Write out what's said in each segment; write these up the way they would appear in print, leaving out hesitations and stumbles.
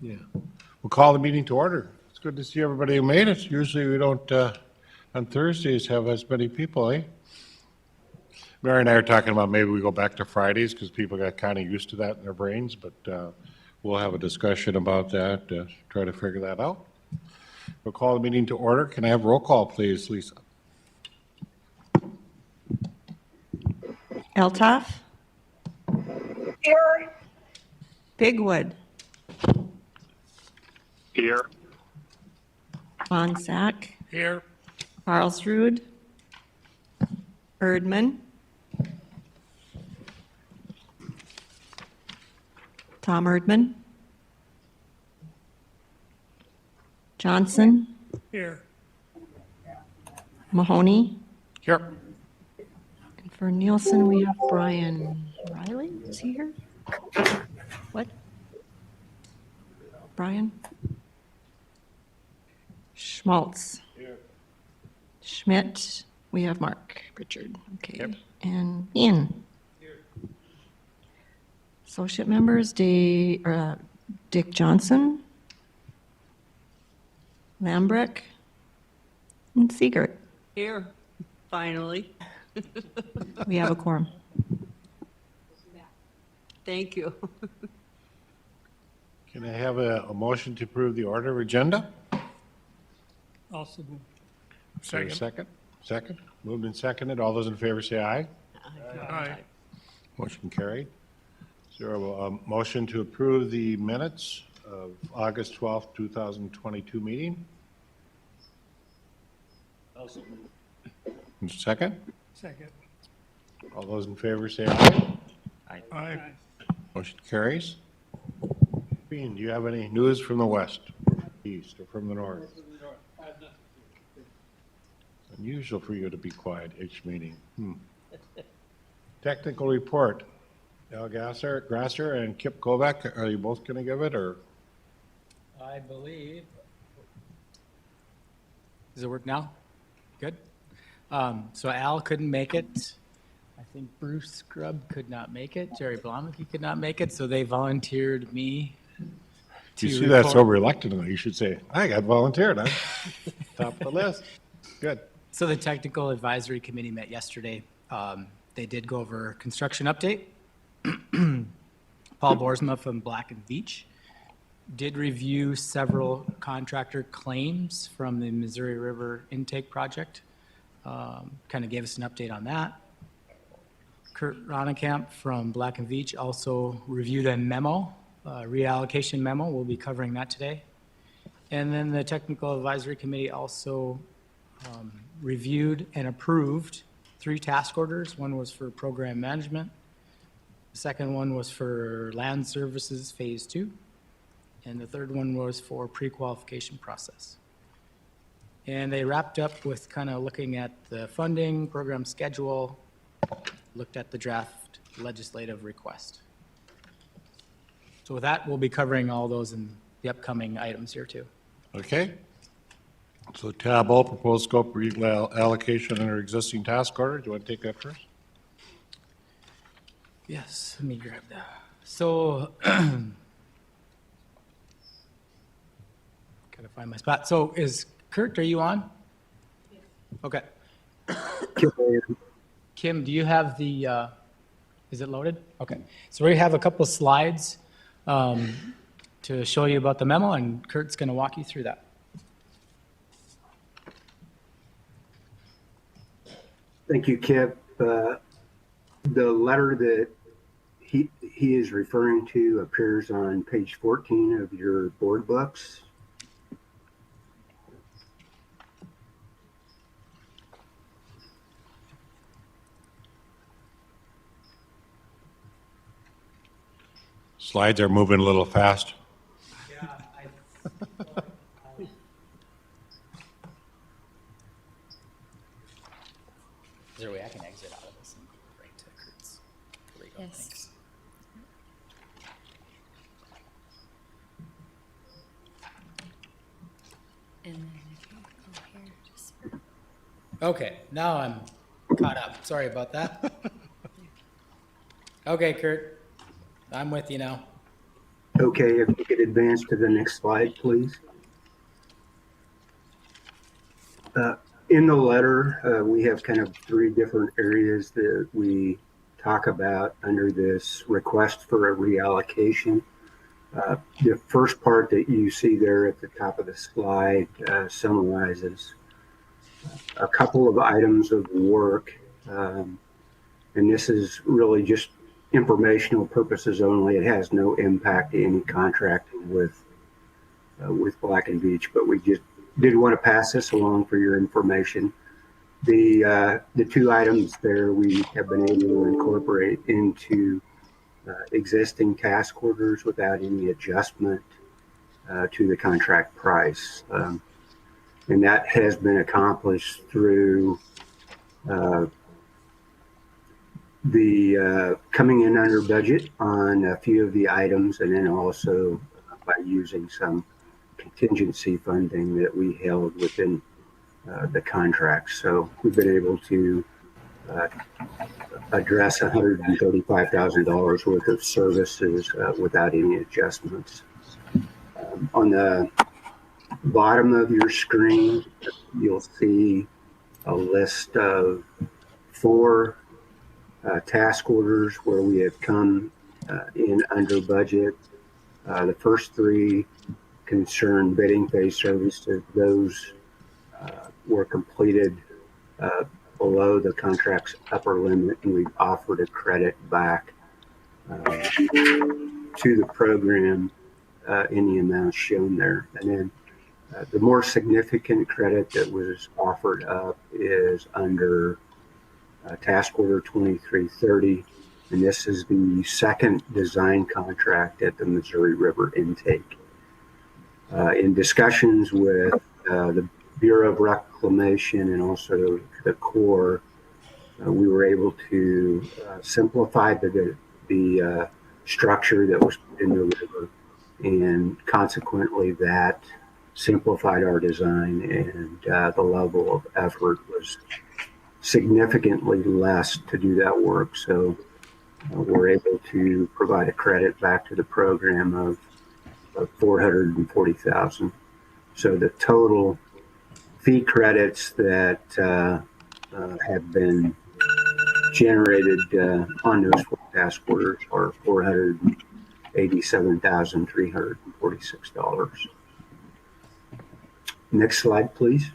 Yeah. We'll call the meeting to order. It's good to see everybody who made it. Usually we don't, on Thursdays, have as many people, eh? Mary and I are talking about maybe we go back to Fridays because people got kind of used to that in their brains, but we'll have a discussion about that, try to figure that out. We'll call the meeting to order. Can I have roll call, please, Lisa? Eltoff. Here. Bigwood. Here. Von Sack. Here. Carlsrud. Erdman. Tom Erdman. Johnson. Here. Mahoney. Here. And for Nielsen, we have Brian Riley. Is he here? What? Brian? Schmaltz. Schmidt. We have Mark Richard. Okay. Yep. And Ian. Associate members, Dick Johnson. Lambrecht. And Siegert. Here, finally. We have a quorum. Thank you. Can I have a motion to approve the order of agenda? Also move. Is there a second? Second. Moved and seconded. All those in favor say aye. Aye. Motion carried. Is there a motion to approve the minutes of August 12th, 2022 meeting? Second. Second. All those in favor say aye. Aye. Motion carries. Bean, do you have any news from the west, east, or from the north? Unusual for you to be quiet each meeting. Technical report. Grasser and Kip Kovac, are you both going to give it, or? I believe. Does it work now? Good. So Al couldn't make it. I think Bruce Scrub could not make it. Jerry Blomke could not make it, so they volunteered me to You see that so record. reluctantly. You should say, I got volunteered. I'm top of the list. Good. So the technical advisory committee met yesterday. They did go over construction update. Paul Boersma from Black and Veatch did review several contractor claims from the Missouri River intake project. Kind of gave us an update on that. Kurt Ronnekamp from Black and Veatch also reviewed a memo, reallocation memo. We'll be covering that today. And then the technical advisory committee also reviewed and approved 3 task orders. One was for program management. The second one was for land services phase 2. And the third one was for pre-qualification process. And they wrapped up with kind of looking at the funding, program schedule, looked at the draft legislative request. So with that, we'll be covering all those in the upcoming items here too. Okay. So tab O, proposed scope allocation under existing task order. Do you want to take that first? Yes, let me grab that. So, gotta find my spot. So is Kurt, are you on? Yes. Okay. Kim, do you have the, is it loaded? Okay. So we have a couple slides to show you about the memo, and Kurt's gonna walk you through that. Thank you, Kip. The letter that he is referring to appears on page 14 of your board books. Slides are moving a little fast. Yeah, Is there a way I can exit out of this and go right to Kurt's? There we go. Yes. Thanks. And then if you go here, just Okay, now I'm caught up. Sorry about that. Okay, Kurt, I'm with you now. Okay, if you could could advance to the next slide, please. In the letter, we have kind of three different areas that we talk about under this request for a reallocation. The first part that you see there at the top of the slide summarizes a couple of items of work, and this is really just informational purposes only. It has no impact to any contracting with Black and Beach, but we just did want to pass this along for your information. The two items there we have been able to incorporate into existing task orders without any adjustment to the contract price. And that has been accomplished through the coming in under budget on a few of the items, and then also by using some contingency funding that we held within the contract. So we've been able to address $135,000 worth of services without any adjustments. On the bottom of your screen, you'll see a list of 4 task orders where we have come in under budget. The first 3 concern bidding phase services. Those were completed below the contract's upper limit, and we've offered a credit back to the program in the amount shown there. And then the more significant credit that was offered up is under task order 2330, and this is the second design contract at the Missouri River intake. In discussions with the Bureau of Reclamation and also the Corps, we were able to simplify the structure that was in the river, and consequently that simplified our design, and the level of effort was significantly less to do that work. So we're able to provide a credit back to the program of $440,000. So the total fee credits that have been generated on those 4 task orders are $487,346. Next slide, please.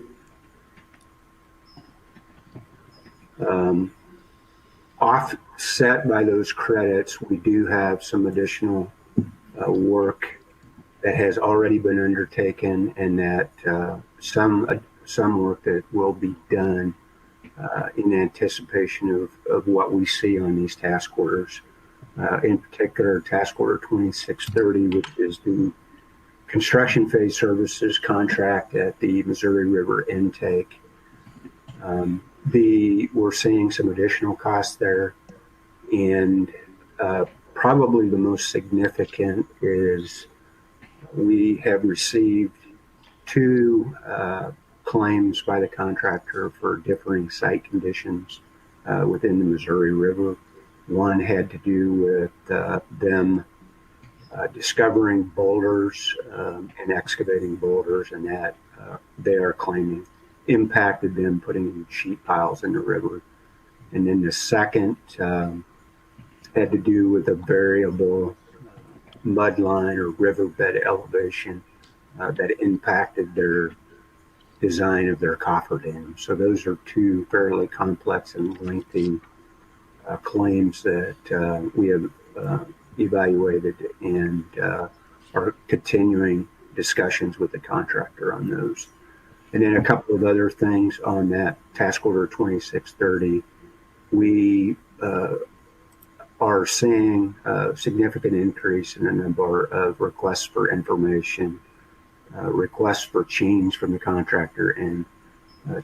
Offset by those credits, we do have some additional work that has already been undertaken, and that some work that will be done in anticipation of what we see on these task orders. In particular, task order 2630, which is the construction phase services contract at the Missouri River intake. We're seeing some additional costs there, and probably the most significant is we have received 2 claims by the contractor for differing site conditions within the Missouri River. One had to do with them discovering boulders and excavating boulders, and that they are claiming impacted them putting sheet piles in the river. And then the second had to do with a variable mud line or riverbed elevation that impacted their design of their cofferdam. So those are 2 fairly complex and lengthy claims that we have evaluated, and are continuing discussions with the contractor on those. And then a couple of other things on that task order 2630. We are seeing a significant increase in the number of requests for information, requests for change from the contractor, and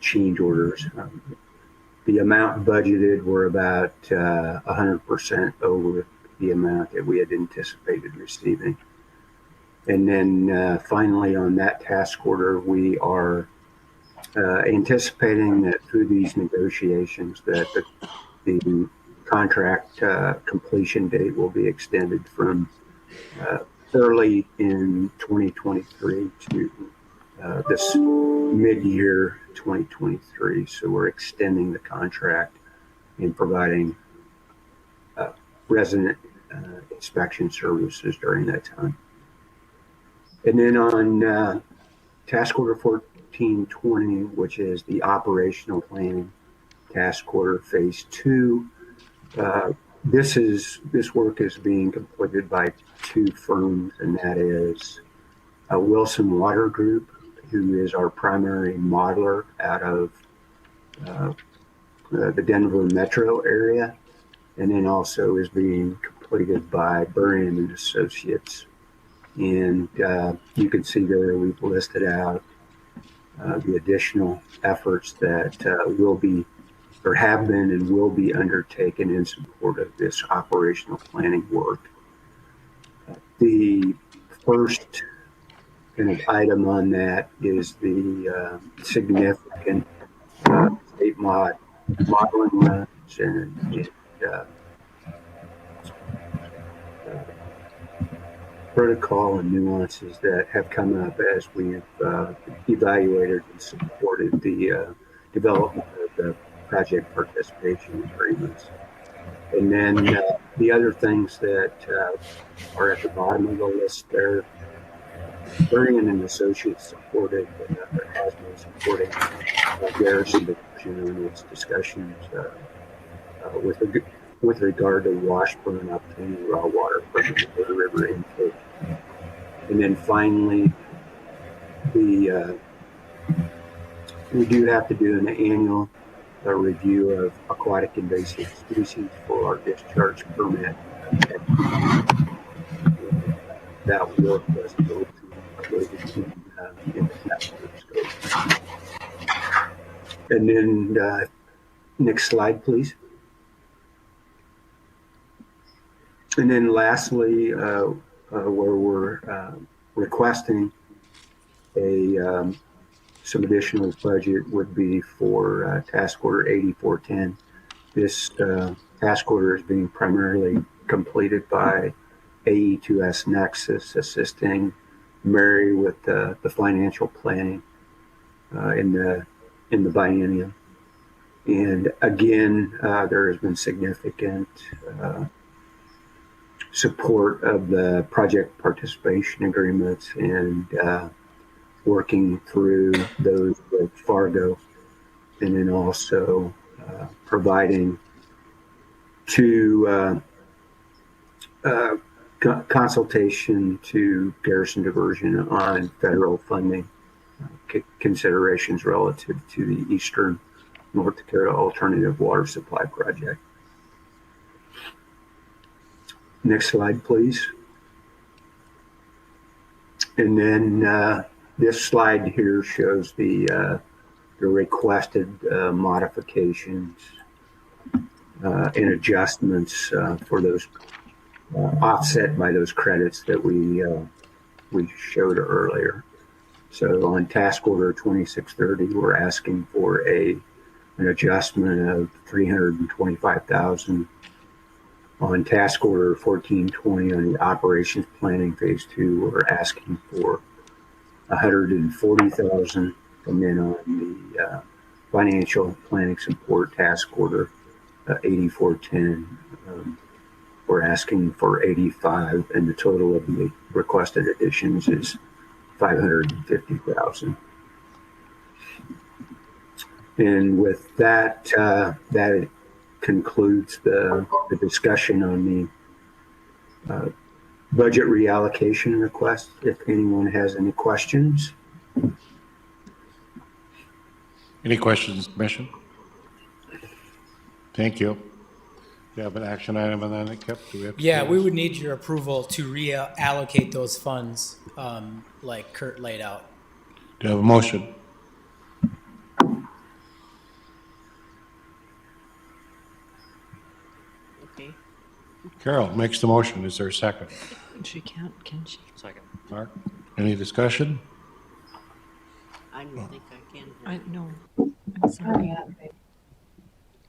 change orders. The amount budgeted were about 100% over the amount that we had anticipated receiving. And then finally, on that task order, we are anticipating that through these negotiations that the contract completion date will be extended from early in 2023 to this mid-year 2023. So we're extending the contract and providing resident inspection services during that time. And then on task order 1420, which is the operational planning task order phase 2, this work is being completed by 2 firms, and that is Wilson Water Group, who is our primary modeler out of the Denver metro area, and then also is being completed by Burriam and Associates. And you can see there we've listed out the additional efforts that will be or have been and will be undertaken in support of this operational planning work. The first kind of item on that is the significant state modeling runs and protocol and nuances that have come up as we've evaluated and supported the development of the project participation agreements. And then the other things that are at the bottom of the list there, Burriam and Associates supported, has been supporting Garrison Division in its discussions with regard to Washburn obtaining raw water from the river intake. And then finally, we do have to do an annual review of aquatic invasive species for our discharge permit. That work was included in the task order scope. And then next slide, please. And then lastly, where we're requesting some additional budget would be for task order 8410. This task order is being primarily completed by AE2S Nexus, assisting Mary with the financial planning in the biennium. And again, there has been significant support of the project participation agreements and working through those with Fargo, and then also providing consultation to Garrison Diversion on federal funding considerations relative to the Eastern North Dakota Alternative Water Supply Project. Next slide, please. And then this slide here shows the requested modifications and adjustments for those offset by those credits that we showed earlier. So on task order 2630, we're asking for an adjustment of $325,000. On task order 1420 on the operations planning phase 2, we're asking for $140,000, and then on the financial planning support task order 8410, we're asking for 85, and the total of the requested additions is 550,000. And with that, that concludes the discussion on the budget reallocation request. If anyone has any questions. Any questions, Commission? Thank you. Do you have an action item on that, Kip? Do we have to Yeah, do we this? would need your approval to reallocate those funds, like Kurt laid out. Do you have a motion? Okay. Carol makes the motion. Is there a second? She can't, can she? Second. Mark, any discussion? I don't think I can. I, no, I'm sorry.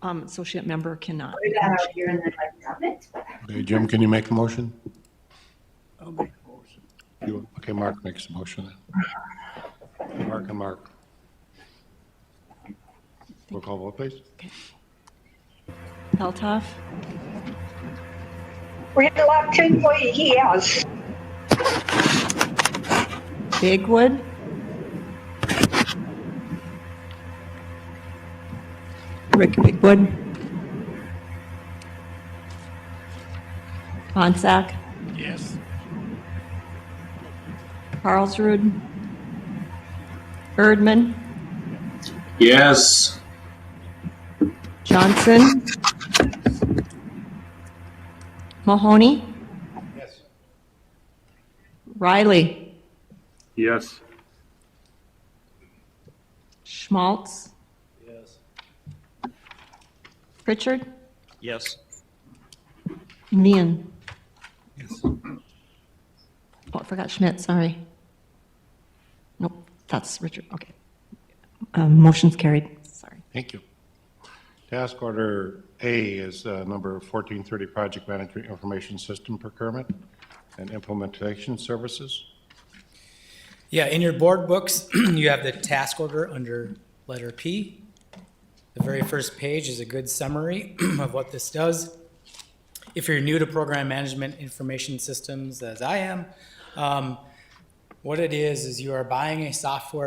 Associate member cannot. Put that out here and then like drop it. Okay, Jim, can you make the motion? I'll make a motion. Okay, Mark makes the motion then. Mark and Mark. Roll call vote, please. Peltoff, Reluctantly, yes. Bigwood, Rick Bigwood, Honsack, Yes. Carlsrud, Erdman, Yes. Johnson, Mahoney, Yes. Riley, Yes. Schmaltz, Yes. Pritchard, Yes. Meehan. Yes. Oh, I forgot Schmidt, sorry. Nope, that's Richard, okay. Motion's carried, sorry. Thank you. Task order A is number 1430, Project Management Information System Procurement and Implementation Services. Yeah, in your board books, you have the task order under letter P. The very first page is a good summary of what this does. If you're new to program management information systems, as I am, what it is you are buying a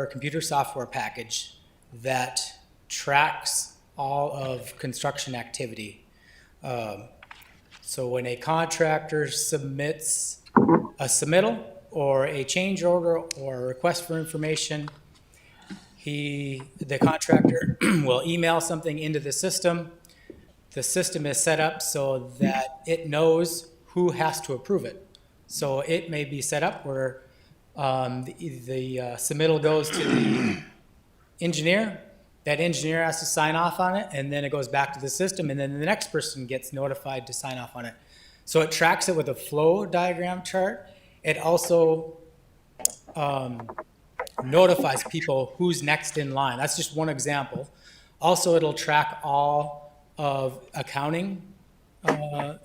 computer software package that tracks all of construction activity. So when a contractor submits a submittal or a change order or a request for information, the contractor will email something into the system. The system is set up so that it knows who has to approve it. So it may be set up where the submittal goes to the engineer. That engineer has to sign off on it, and then it goes back to the system, and then the next person gets notified to sign off on it. So it tracks it with a flow diagram chart. It also notifies people who's next in line. That's just one example. Also, it'll track all of accounting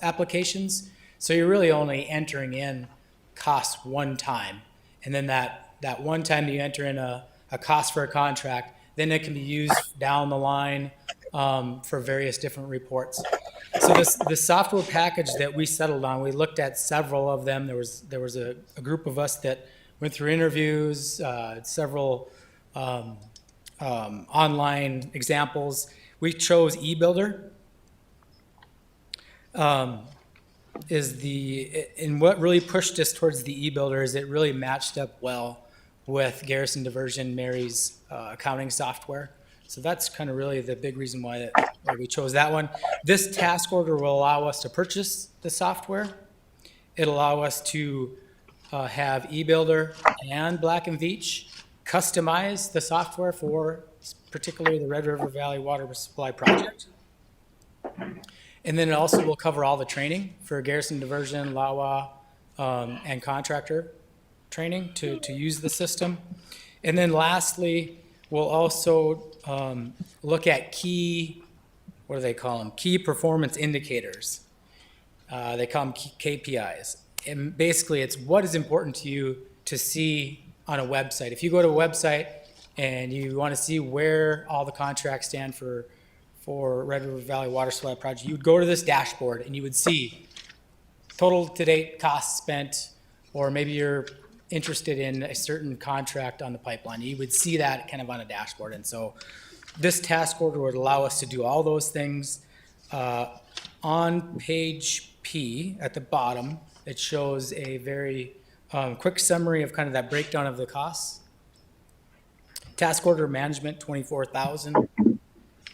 applications. So you're really only entering in costs one time. And then that one time you enter in a cost for a contract, then it can be used down the line for various different reports. So the software package that we settled on, we looked at several of them. There was a group of us that went through interviews, several online examples. We chose eBuilder. And what really pushed us towards the eBuilder is it really matched up well with Garrison Diversion Mary's accounting software. So that's kind of really the big reason why we chose that one. This task order will allow us to purchase the software. It'll allow us to have eBuilder and Black & Veatch customize the software for particularly the Red River Valley Water Supply Project. And then it also will cover all the training for Garrison Diversion, LAWA, and contractor training to use the system. And then lastly, we'll also look at key, what do they call them? Key performance indicators. They call them KPIs. And basically, it's what is important to you to see on a website. If you go to a website and you want to see where all the contracts stand for Red River Valley Water Supply Project, you would go to this dashboard and you would see total to date costs spent, or maybe you're interested in a certain contract on the pipeline. You would see that kind of on a dashboard. And so this task order would allow us to do all those things. On page P at the bottom, it shows a very quick summary of kind of that breakdown of the costs. Task order management, $24,000.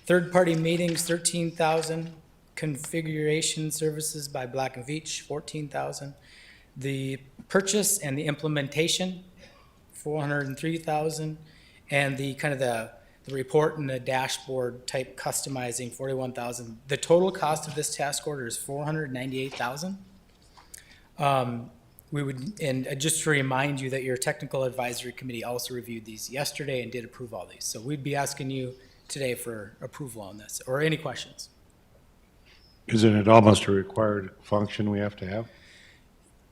Third-party meetings, $13,000. Configuration services by Black & Veatch, $14,000. The purchase and the implementation, $403,000. And the kind of the report and the dashboard type customizing, $41,000. The total cost of this task order is $498,000. And just to remind you that your technical advisory committee also reviewed these yesterday and did approve all these. So we'd be asking you today for approval on this, or any questions. Isn't it almost a required function we have to have?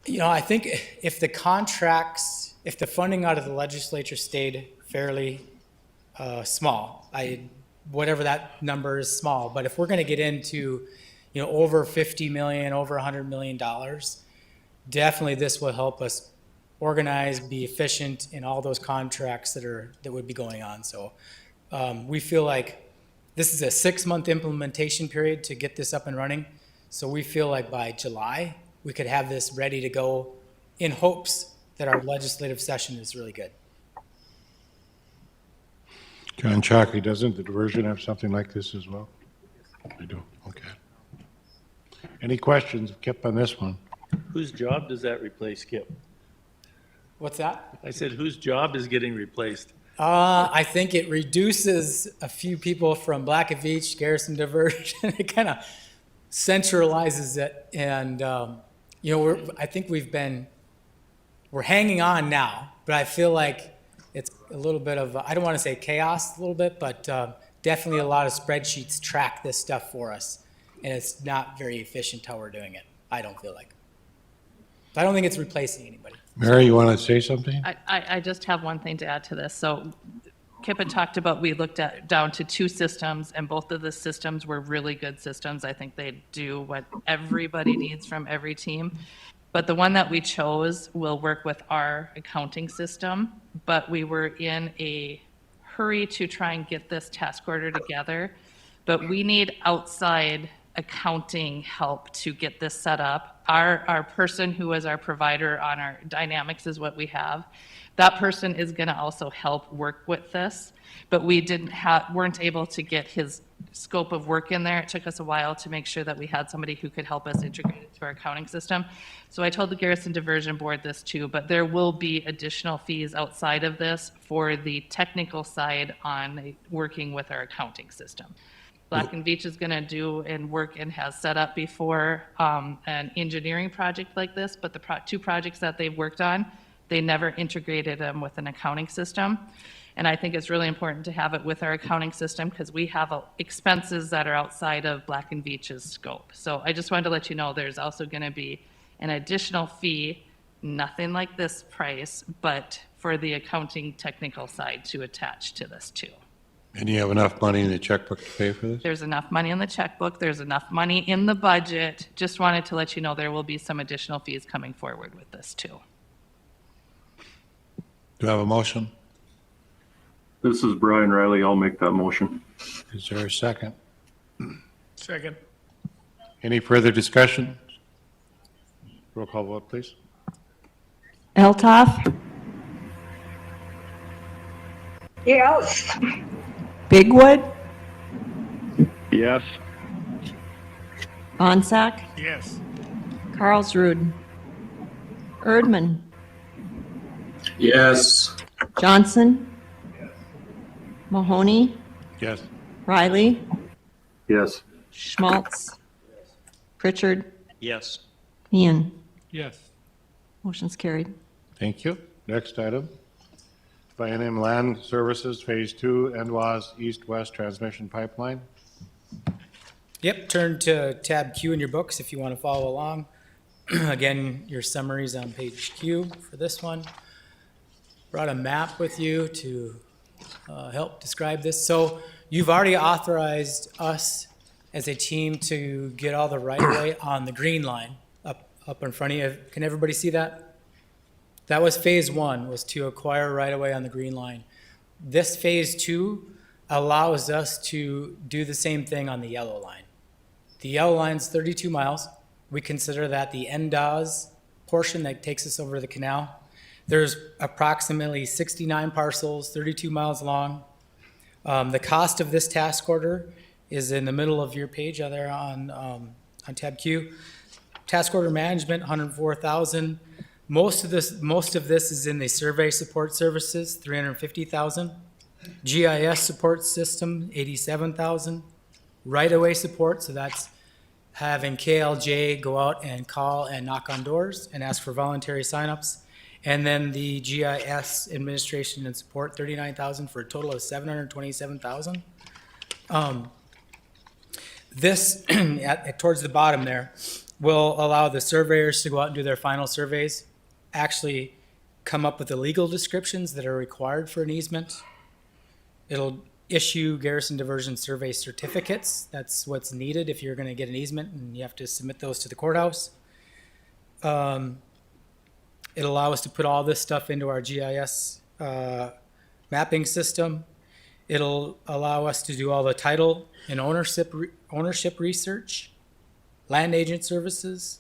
I think if the contracts, if the funding out of the legislature stayed fairly small, whatever that number is small, but if we're going to get into, over 50 million, over $100 million, definitely this will help us organize, be efficient in all those contracts that would be going on. So we feel like this is a 6-month implementation period to get this up and running. So we feel like by July, we could have this ready to go in hopes that our legislative session is really good. John Chalkley, doesn't the diversion have something like this as well? They do, okay. Any questions, Kip, on this one? Whose job does that replace, Kip? What's that? I said, whose job is getting replaced? I think it reduces a few people from Black and Veatch, Garrison Diversion. It kind of centralizes it. And, I think we're hanging on now, but I feel like it's a little bit of, I don't want to say chaos a little bit, but definitely a lot of spreadsheets track this stuff for us. And it's not very efficient how we're doing it, I don't feel like. I don't think it's replacing anybody. Mary, you want to say something? I just have one thing to add to this. So Kip had talked about, we looked at down to 2 systems, and both of the systems were really good systems. I think they do what everybody needs from every team. But the one that we chose will work with our accounting system, but we were in a hurry to try and get this task order together. But we need outside accounting help to get this set up. Our person who is our provider on our Dynamics is what we have. That person is going to also help work with this, but we weren't able to get his scope of work in there. It took us a while to make sure that we had somebody who could help us integrate it to our accounting system. So I told the Garrison Diversion Board this too, but there will be additional fees outside of this for the technical side on working with our accounting system. Black and Veatch is going to do and work and has set up before an engineering project like this, but the 2 projects that they've worked on, they never integrated them with an accounting system. And I think it's really important to have it with our accounting system because we have expenses that are outside of Black and Veatch's scope. So I just wanted to let you know there's also going to be an additional fee, nothing like this price, but for the accounting technical side to attach to this too. And you have enough money in the checkbook to pay for this? There's enough money in the checkbook. There's enough money in the budget. Just wanted to let you know there will be some additional fees coming forward with this too. Do I have a motion? This is Brian Riley. I'll make that motion. Is there a second? Second. Any further discussion? Roll call vote, please. Eltoff, Yes. Bigwood, Yes. Bonsack, Yes. Carlsrud, Erdman, Yes. Johnson, Mahoney, Yes. Riley, Yes. Schmaltz, Pritchard, Yes. Ian. Yes. Motion's carried. Thank you. Next item. N Land Services, Phase 2, NWAS East-West Transmission Pipeline. Yep, turn to tab Q in your books if you want to follow along. Again, your summary's on page Q for this one. Brought a map with you to help describe this. So you've already authorized us as a team to get all the right-of-way on the green line up in front of you. Can everybody see that? That was phase 1, was to acquire right-of-way on the green line. This phase 2 allows us to do the same thing on the yellow line. The yellow line's 32 miles. We consider that the NDOS portion that takes us over the canal. There's approximately 69 parcels, 32 miles long. The cost of this task order is in the middle of your page there on tab Q. Task order management, $104,000. Most of this is in the survey support services, $350,000. GIS support system, $87,000. Right-of-way support, so that's having KLJ go out and call and knock on doors and ask for voluntary signups. And then the GIS administration and support, $39,000 for a total of $727,000. This, towards the bottom there, will allow the surveyors to go out and do their final surveys, actually come up with the legal descriptions that are required for an easement. It'll issue garrison diversion survey certificates. That's what's needed if you're going to get an easement, and you have to submit those to the courthouse. It'll allow us to put all this stuff into our GIS mapping system. It'll allow us to do all the title and ownership research, land agent services.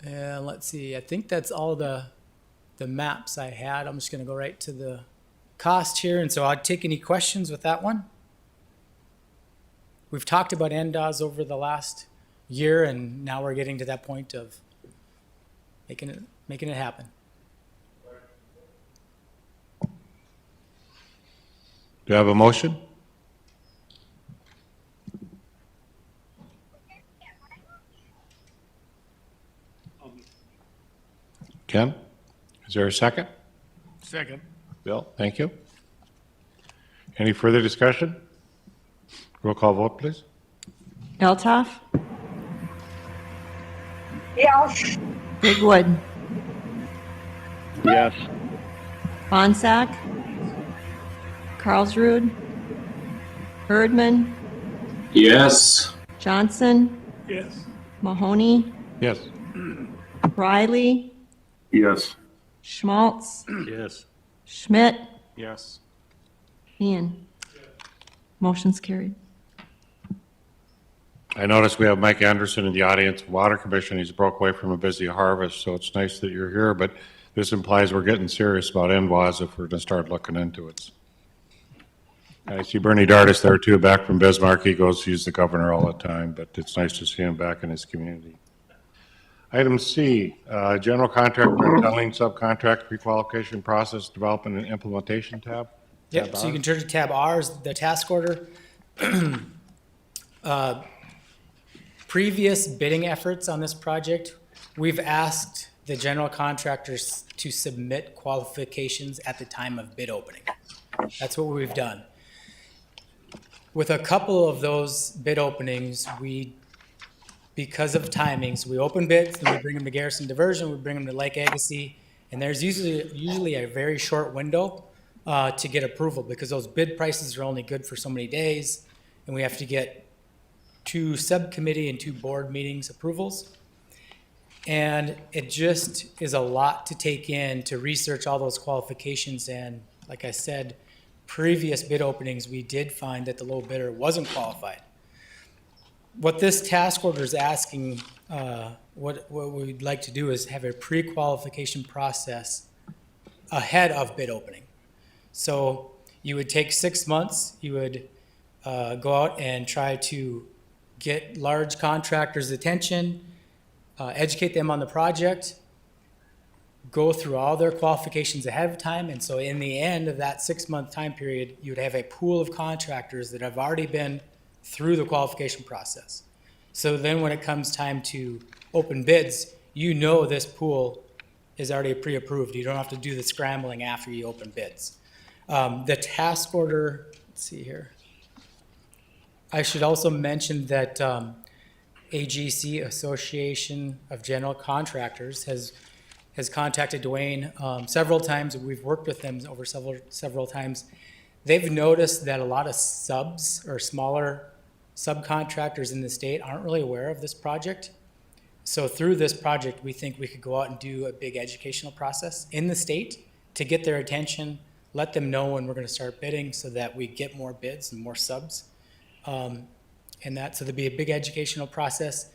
And let's see, I think that's all the maps I had. I'm just going to go right to the cost here. And so I'd take any questions with that one. We've talked about NDOS over the last year, and now we're getting to that point of making it happen. Do you have a motion? Ken, is there a second? Second. Bill, thank you. Any further discussion? Roll call vote, please. Eltoff, Yes. Bigwood, Yes. Bonsack, Carlsrud, Erdman, Yes. Johnson, Yes. Mahoney, Yes. Riley, Yes. Schmaltz, Yes. Schmidt, Yes. Ian. Motion's carried. I notice we have Mike Anderson in the audience, Water Commission. He's broke away from a busy harvest, so it's nice that you're here, but this implies we're getting serious about NWAS if we're going to start looking into it. I see Bernie Dardis there too, back from Bismarck. He's the governor all the time, but it's nice to see him back in his community. Item C, general contractor telling subcontract pre-qualification process development and implementation tab. Yep, so you can turn to tab R, the task order. Previous bidding efforts on this project, we've asked the general contractors to submit qualifications at the time of bid opening. That's what we've done. With a couple of those bid openings, because of timings, we open bids, then we bring them to Garrison Diversion, we bring them to Lake Agassiz, and there's usually a very short window to get approval, because those bid prices are only good for so many days, and we have to get 2 subcommittee and 2 board meetings approvals. And it just is a lot to take in to research all those qualifications. And like I said, previous bid openings, we did find that the low bidder wasn't qualified. What this task order is asking, what we'd like to do is have a pre-qualification process ahead of bid opening. So you would take 6 months, you would go out and try to get large contractors' attention, educate them on the project, go through all their qualifications ahead of time. And so in the end of that 6-month time period, you would have a pool of contractors that have already been through the qualification process. So then when it comes time to open bids, you know this pool is already pre-approved. You don't have to do the scrambling after you open bids. The task order, let's see here. I should also mention that AGC, Association of General Contractors, has contacted Dwayne several times. We've worked with them over several times. They've noticed that a lot of subs or smaller subcontractors in the state aren't really aware of this project. So through this project, we think we could go out and do a big educational process in the state to get their attention, let them know when we're going to start bidding so that we get more bids and more subs. So there'd be a big educational process.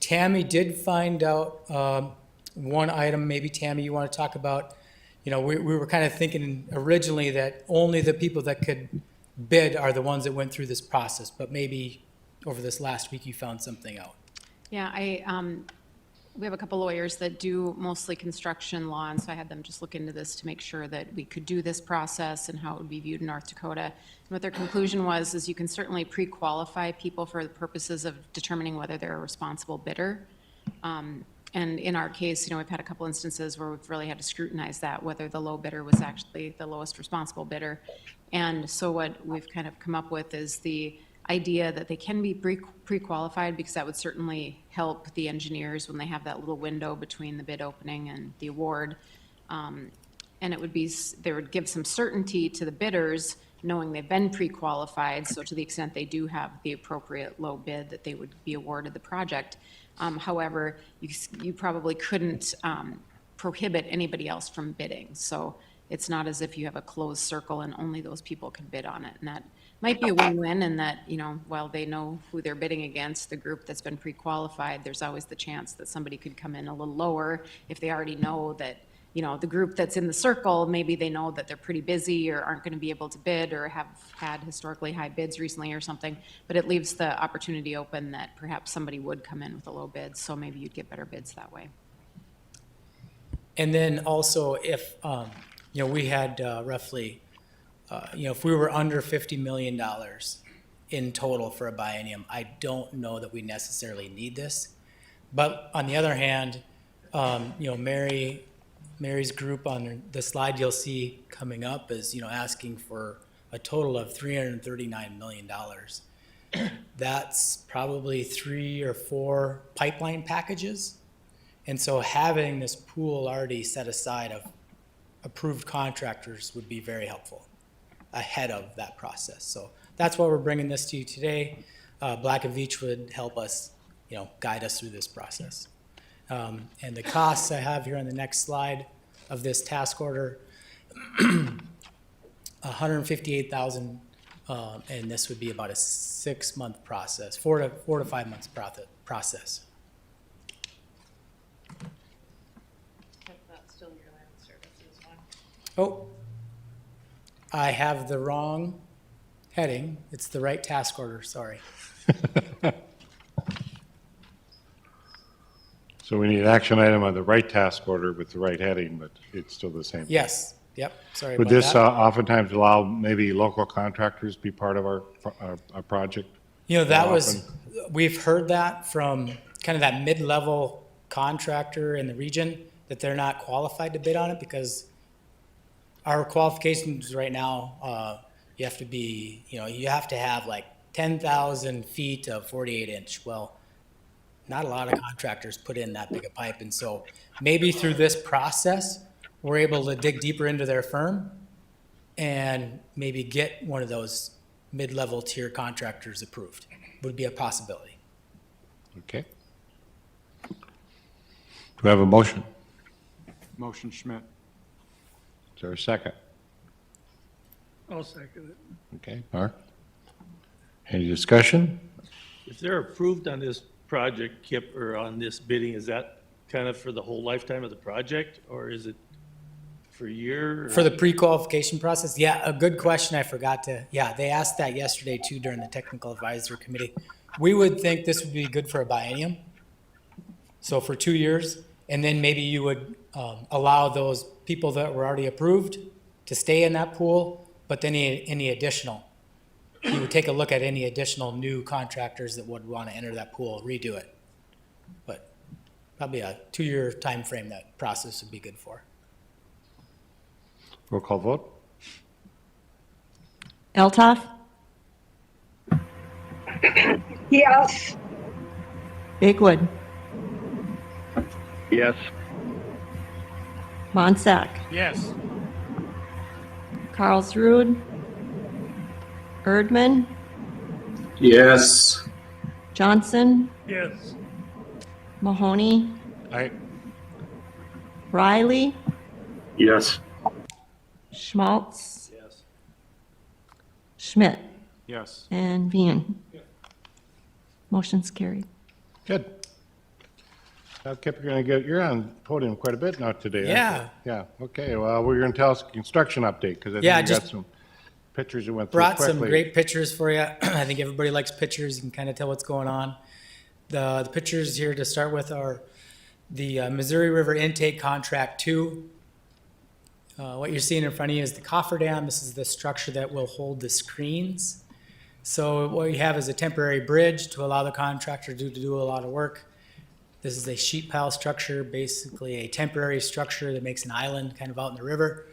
Tammy did find out one item, maybe Tammy, you want to talk about. You know, we were kind of thinking originally that only the people that could bid are the ones that went through this process, but maybe over this last week you found something out. Yeah, we have a couple lawyers that do mostly construction law, and so I had them just look into this to make sure that we could do this process and how it would be viewed in North Dakota. And what their conclusion was is you can certainly pre-qualify people for the purposes of determining whether they're a responsible bidder. And in our case, you know, we've had a couple instances where we've really had to scrutinize that, whether the low bidder was actually the lowest responsible bidder. And so what we've kind of come up with is idea that they can be pre-qualified, because that would certainly help the engineers when they have that little window between the bid opening and the award. And it would be, they would give some certainty to the bidders, knowing they've been pre-qualified, so to the extent they do have the appropriate low bid, that they would be awarded the project. However, you probably couldn't prohibit anybody else from bidding. So it's not as if you have a closed circle and only those people can bid on it. And that might be a win-win in that, you know, while they know who they're bidding against, the group that's been pre-qualified, there's always the chance that somebody could come in a little lower if they already know that, you know, the group that's in the circle, maybe they know that they're pretty busy or aren't going to be able to bid or have had historically high bids recently or something, but it leaves the opportunity open that perhaps somebody would come in with a low bid, so maybe you'd get better bids that way. And then also if, you know, we had roughly, you know, if we were under $50 million in total for a biennium, I don't know that we necessarily need this. But on the other hand, you know, Mary's group on the slide you'll see coming up is, you know, asking for a total of $339 million. That's probably 3 or 4 pipeline packages. And so having this pool already set aside of approved contractors would be very helpful ahead of that process. So that's why we're bringing this to you today. Black & Veatch would help us, you know, guide us through this process. And the costs I have here on the next slide of this task order, $158,000, and this would be about a 6-month process, 4 to 5 months process. That's still your land services one. Oh, I have the wrong heading. It's the right task order, sorry. So we need an action item on the right task order with the right heading, but it's still the same. Yes, yep, sorry Would about this that. oftentimes allow maybe local contractors be part of our project? You know, that more was, we've heard that from kind of that mid-level contractor in the region, that they're not qualified to bid on it because our qualifications right now, you have to be, you know, you have to have like 10,000 feet of 48-inch. Well, not a lot of contractors put in that big a pipe. And so maybe through this process, we're able to dig deeper into their firm and maybe get one of those mid-level tier contractors approved. Would be a possibility. Okay. Do we have a motion? Motion Schmidt. Is there a second? I'll second it. Okay, Mark? Any discussion? If they're approved on this project, Kip, or on this bidding, is that kind of for the whole lifetime of the project, or is it for a year? For the pre-qualification process, yeah, a good question. I forgot to, yeah, they asked that yesterday too during the technical advisory committee. We would think this would be good for a biennium. So for 2 years, and then maybe you would allow those people that were already approved to stay in that pool, but then any additional, you would take a look at any additional new contractors that would want to enter that pool, redo it. But probably a 2-year time frame that process would be good for. Roll call vote? Eltoff, Yes. Bigwood, Yes. Monsack, Yes. Karlsruhe, Erdman, Yes. Johnson, Yes. Mahoney, Aye. Riley, Yes. Schmaltz, Yes. Schmidt, Yes. and Vien. Motion's carried. Good. Now, Kip, you're on podium quite a bit now today, aren't you? Yeah. Yeah, okay, well, we're going to tell us a construction update, because I Yeah, think you got just some pictures that went through Brought quickly. some great pictures for you. I think everybody likes pictures. You can kind of tell what's going on. The pictures here to start with are the Missouri River Intake Contract 2. What you're seeing in front of you is the cofferdam. This is the structure that will hold the screens. So what you have is a temporary bridge to allow the contractor to do a lot of work. This is a sheet pile structure, basically a temporary structure that makes an island kind of out in the river.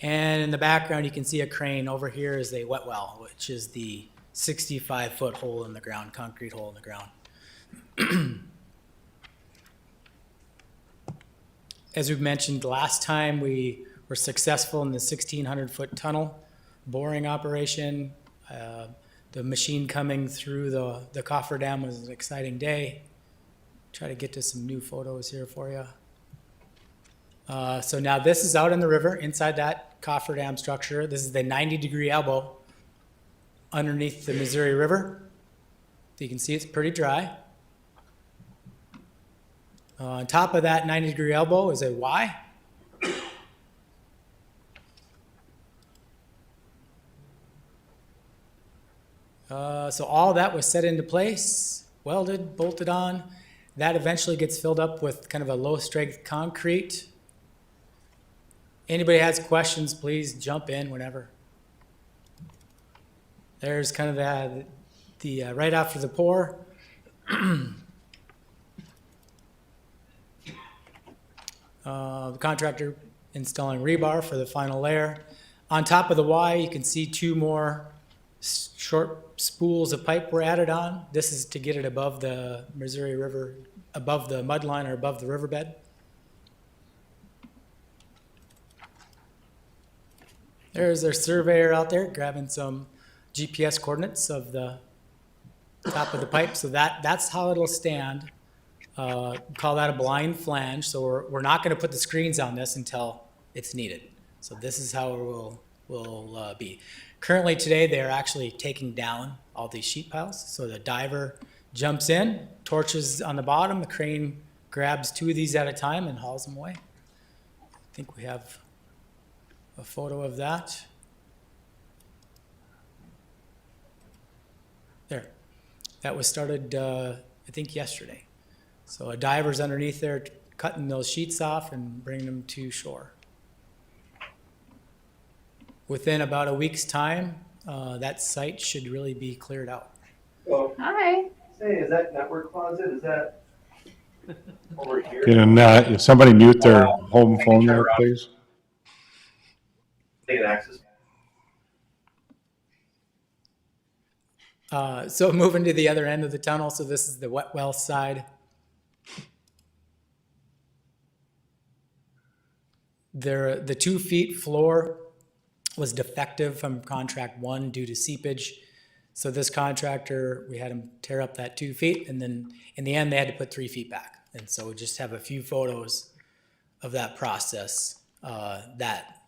And in the background, you can see a crane. Over here is a wet well, which is the 65-foot hole in the ground, concrete hole in the ground. As we've mentioned last time, we were successful in the 1,600-foot tunnel boring operation. The machine coming through the cofferdam was an exciting day. Try to get to some new photos here for you. So now this is out in the river inside that cofferdam structure. This is the 90-degree elbow underneath the Missouri River. You can see it's pretty dry. On top of that 90-degree elbow is a Y. So all that was set into place, welded, bolted on. That eventually gets filled up with kind of a low-strength concrete. Anybody has questions, please jump in whenever. There's kind of the right after the pour. The contractor installing rebar for the final layer. On top of the Y, you can see two more short spools of pipe were added on. This is to get it above the Missouri River, above the mud line or above the riverbed. There's their surveyor out there grabbing some GPS coordinates of the top of the pipe. So that's how it'll stand. Call that a blind flange. So we're not going to put the screens on this until it's needed. So this is how it will be. Currently today, they're actually taking down all these sheet piles. So the diver jumps in, torches on the bottom, the crane grabs two of these at a time and hauls them away. I think we have a photo of that. There. That was started, I think, yesterday. So a diver's underneath there cutting those sheets off and bringing them to shore. Within about a week's time, that site should really be cleared out. Oh, Hi. say, is that network closet, is that over here? Can somebody mute their home phone there, please? Take an access. So moving to the other end of the tunnel, so this is the wet well side. The 2 feet floor was defective from contract 1 due to seepage. So this contractor, we had him tear up that 2 feet, and then in the end, they had to put 3 feet back. And so we just have a few photos of that process. That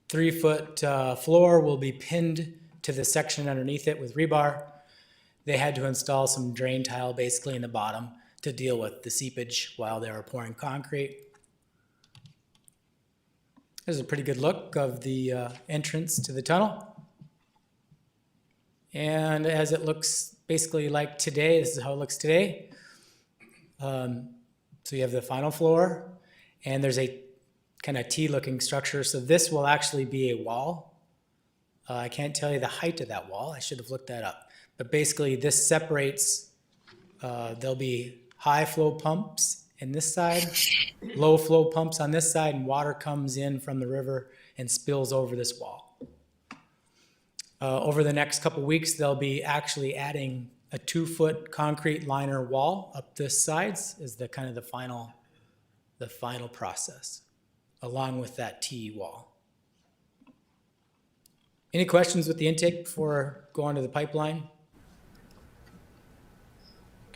3-foot floor will be pinned to the section underneath it with rebar. They had to install some drain tile basically in the bottom to deal with the seepage while they were pouring concrete. There's a pretty good look of the entrance to the tunnel. And as it looks basically like today, this is how it looks today. So you have the final floor, and there's a kind of T-looking structure. So this will actually be a wall. I can't tell you the height of that wall. I should have looked that up. But basically this separates, there'll be high flow pumps in this side, low flow pumps on this side, and water comes in from the river and spills over this wall. Over the next couple weeks, they'll be actually adding a 2-foot concrete liner wall up this sides is the kind of the final process, along with that T wall. Any questions with the intake before going to the pipeline?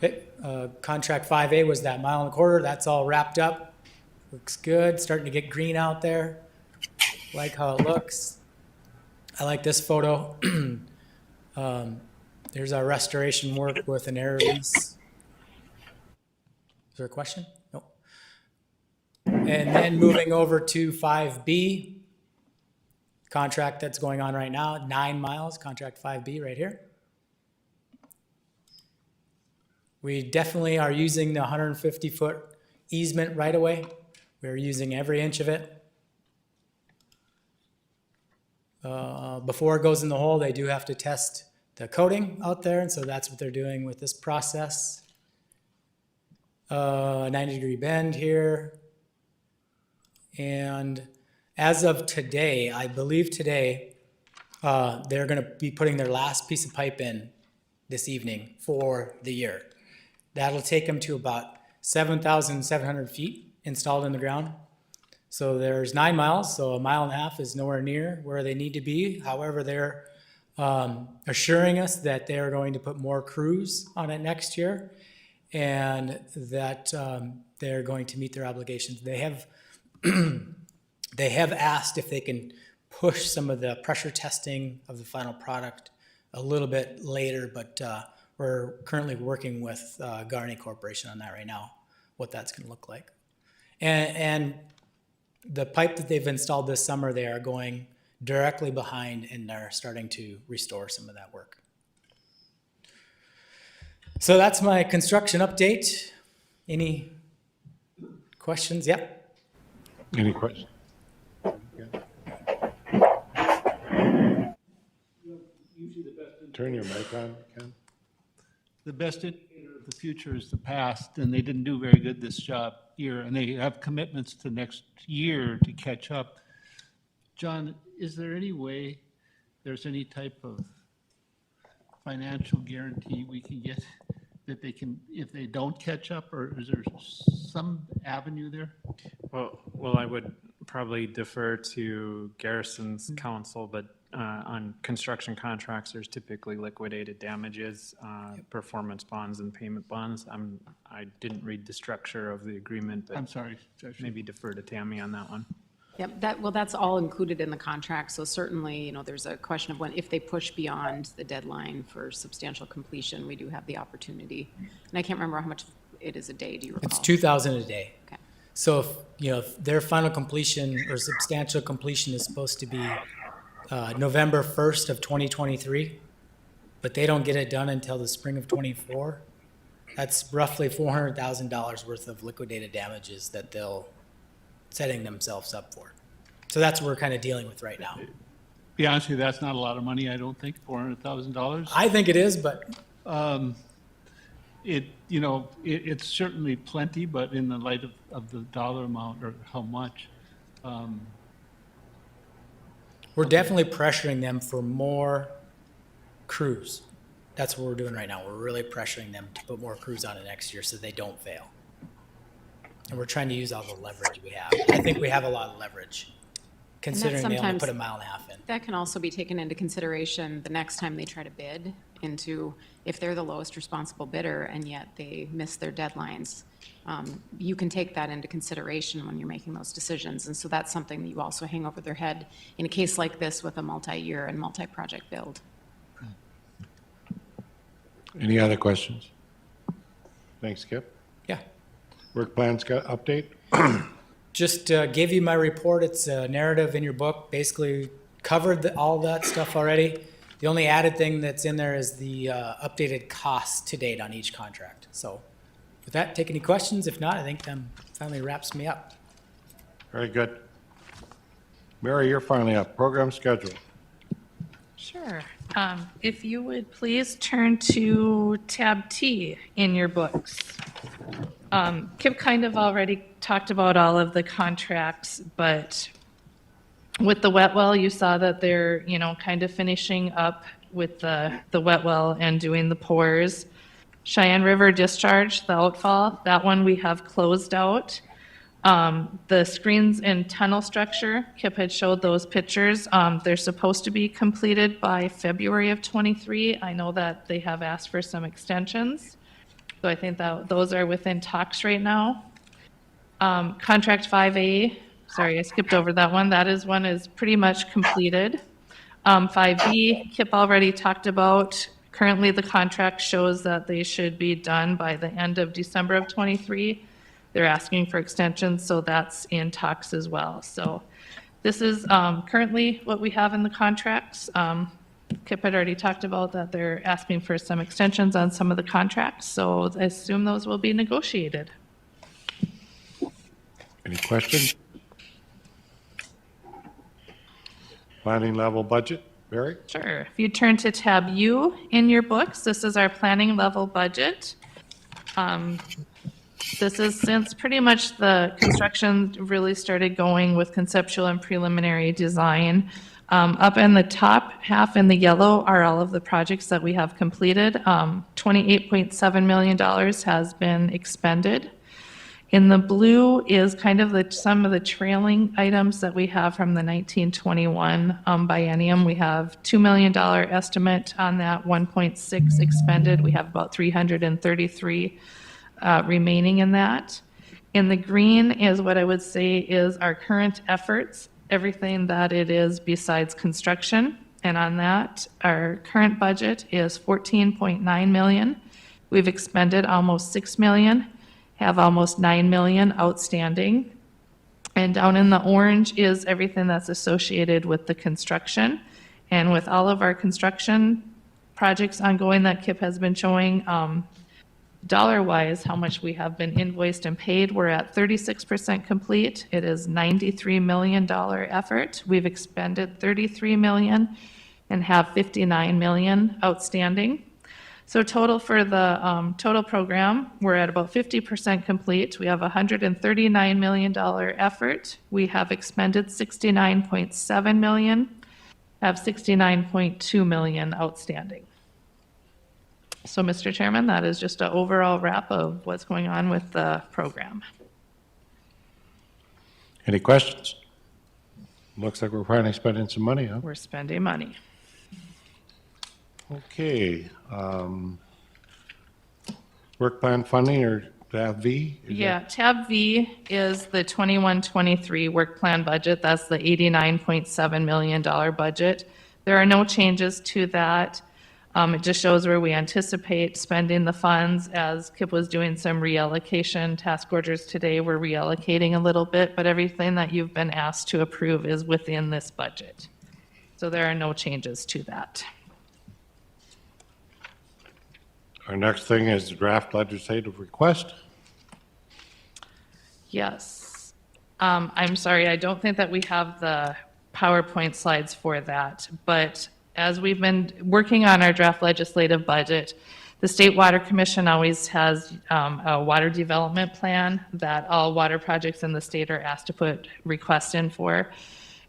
Okay, contract 5A was that 1.25 miles. That's all wrapped up. Looks good, starting to get green out there. Like how it looks. I like this photo. There's our restoration work with an air release. Is there a question? No. And then moving over to 5B, contract that's going on right now, 9 miles, contract 5B right here. We definitely are using the 150-foot easement right away. We're using every inch of it. Before it goes in the hole, they do have to test the coating out there, and so that's what they're doing with this process. 90-degree bend here. And as of today, I believe today, they're going to be putting their last piece of pipe in this evening for the year. That'll take them to about 7,700 feet installed in the ground. So there's 9 miles, so a mile and a half is nowhere near where they need to be. However, they're assuring us that they're going to put more crews on it next year, and that they're going to meet their obligations. They have they have asked if they can push some of the pressure testing of the final product a little bit later, but we're currently working with Garney Corporation on that right now, what that's going to look like. And the pipe that they've installed this summer, they are going directly behind, and they're starting to restore some of that work. So that's my construction update. Any questions? Yep. Any questions? Turn your mic on, Ken. The best indicator of the future is the past, and they didn't do very good this job year, and they have commitments to next year to catch up. John, is there any way there's any type of financial guarantee we can get that they can, if they don't catch up, or is there some avenue there? Well, I would probably defer to Garrison's counsel, but on construction contracts, there's typically liquidated damages, performance bonds, and payment bonds. I didn't read the structure of the agreement, but I'm sorry, Judge. maybe defer to Tammy on that one. Yep, that's all included in the contract, so certainly, there's a question of when, if they push beyond the deadline for substantial completion, we do have the opportunity. And I can't remember how much it is a day, do you recall? It's 2,000 a day. Okay. So if their final completion or substantial completion is supposed to be November 1st of 2023, but they don't get it done until the spring of 24, that's roughly $400,000 worth of liquidated damages that they'll setting themselves up for. So that's what we're kind of dealing with right now. Be honest with you, that's not a lot of money, I don't think, $400,000. I think it is, but it's certainly plenty, but in the light of the dollar amount or how much. We're definitely pressuring them for more crews. That's what we're doing right now. We're really pressuring them to put more crews on it next year so they don't fail. And we're trying to use all the leverage we have. I think we have a lot of leverage, considering they only put a mile and a half in. That can also be taken into consideration the next time they try to bid into, if they're the lowest responsible bidder and yet they miss their deadlines. You can take that into consideration when you're making those decisions. And so that's something that you also hang over their head in a case like this with a multi-year and multi-project build. Any other questions? Thanks, Kip. Yeah. Work plans got update? Just gave you my report. It's a narrative in your book. Basically covered all that stuff already. The only added thing that's in there is the updated costs to date on each contract. So with that, take any questions. If not, I think that finally wraps me up. Very good. Mary, you're finally up. Program schedule. Sure. If you would please turn to tab T in your books. Kip kind of already talked about all of the contracts, but with the wet well, you saw that they're, kind of finishing up with the wet well and doing the pours. Cheyenne River discharge, the outfall, that one we have closed out. The screens and tunnel structure, Kip had showed those pictures. They're supposed to be completed by February of 23. I know that they have asked for some extensions. So I think that those are within talks right now. Contract 5A, sorry, I skipped over that one. That is one is pretty much completed. 5B, Kip already talked about. Currently, the contract shows that they should be done by the end of December of 23. They're asking for extensions, so that's in talks as well. So this is currently what we have in the contracts. Kip had already talked about that they're asking for some extensions on some of the contracts, so I assume those will be negotiated. Any questions? Planning level budget, Barry? Sure. If you turn to tab U in your books, this is our planning level budget. This is since pretty much the construction really started going with conceptual and preliminary design. Up in the top half in the yellow are all of the projects that we have completed. $28.7 million has been expended. In the blue is kind of some of the trailing items that we have from the 1921 biennium. We have $2 million estimate on that, 1.6 expended. We have about 333 remaining in that. In the green is what I would say is our current efforts, everything that it is besides construction. And on that, our current budget is $14.9 million. We've expended almost $6 million, have almost $9 million outstanding. And down in the orange is everything that's associated with the construction. And with all of our construction projects ongoing that Kip has been showing, dollar-wise, how much we have been invoiced and paid, we're at 36% complete. It is $93 million effort. We've expended $33 million and have $59 million outstanding. So total for the total program, we're at about 50% complete. We have a $139 million effort. We have expended $69.7 million, have $69.2 million outstanding. So, Mr. Chairman, that is just an overall wrap of what's going on with the program. Any questions? Looks like we're finally spending some money, huh? We're spending money. Okay. Work plan funding or tab V? Yeah, tab V is the 21-23 work plan budget. That's the $89.7 million budget. There are no changes to that. It just shows where we anticipate spending the funds. As Kip was doing some reallocation task orders today, we're reallocating a little bit, but everything that you've been asked to approve is within this budget. So there are no changes to that. Our next thing is the draft legislative request. Yes. I'm sorry, I don't think that we have the PowerPoint slides for that, but as we've been working on our draft legislative budget, the State Water Commission always has a water development plan that all water projects in the state are asked to put requests in for.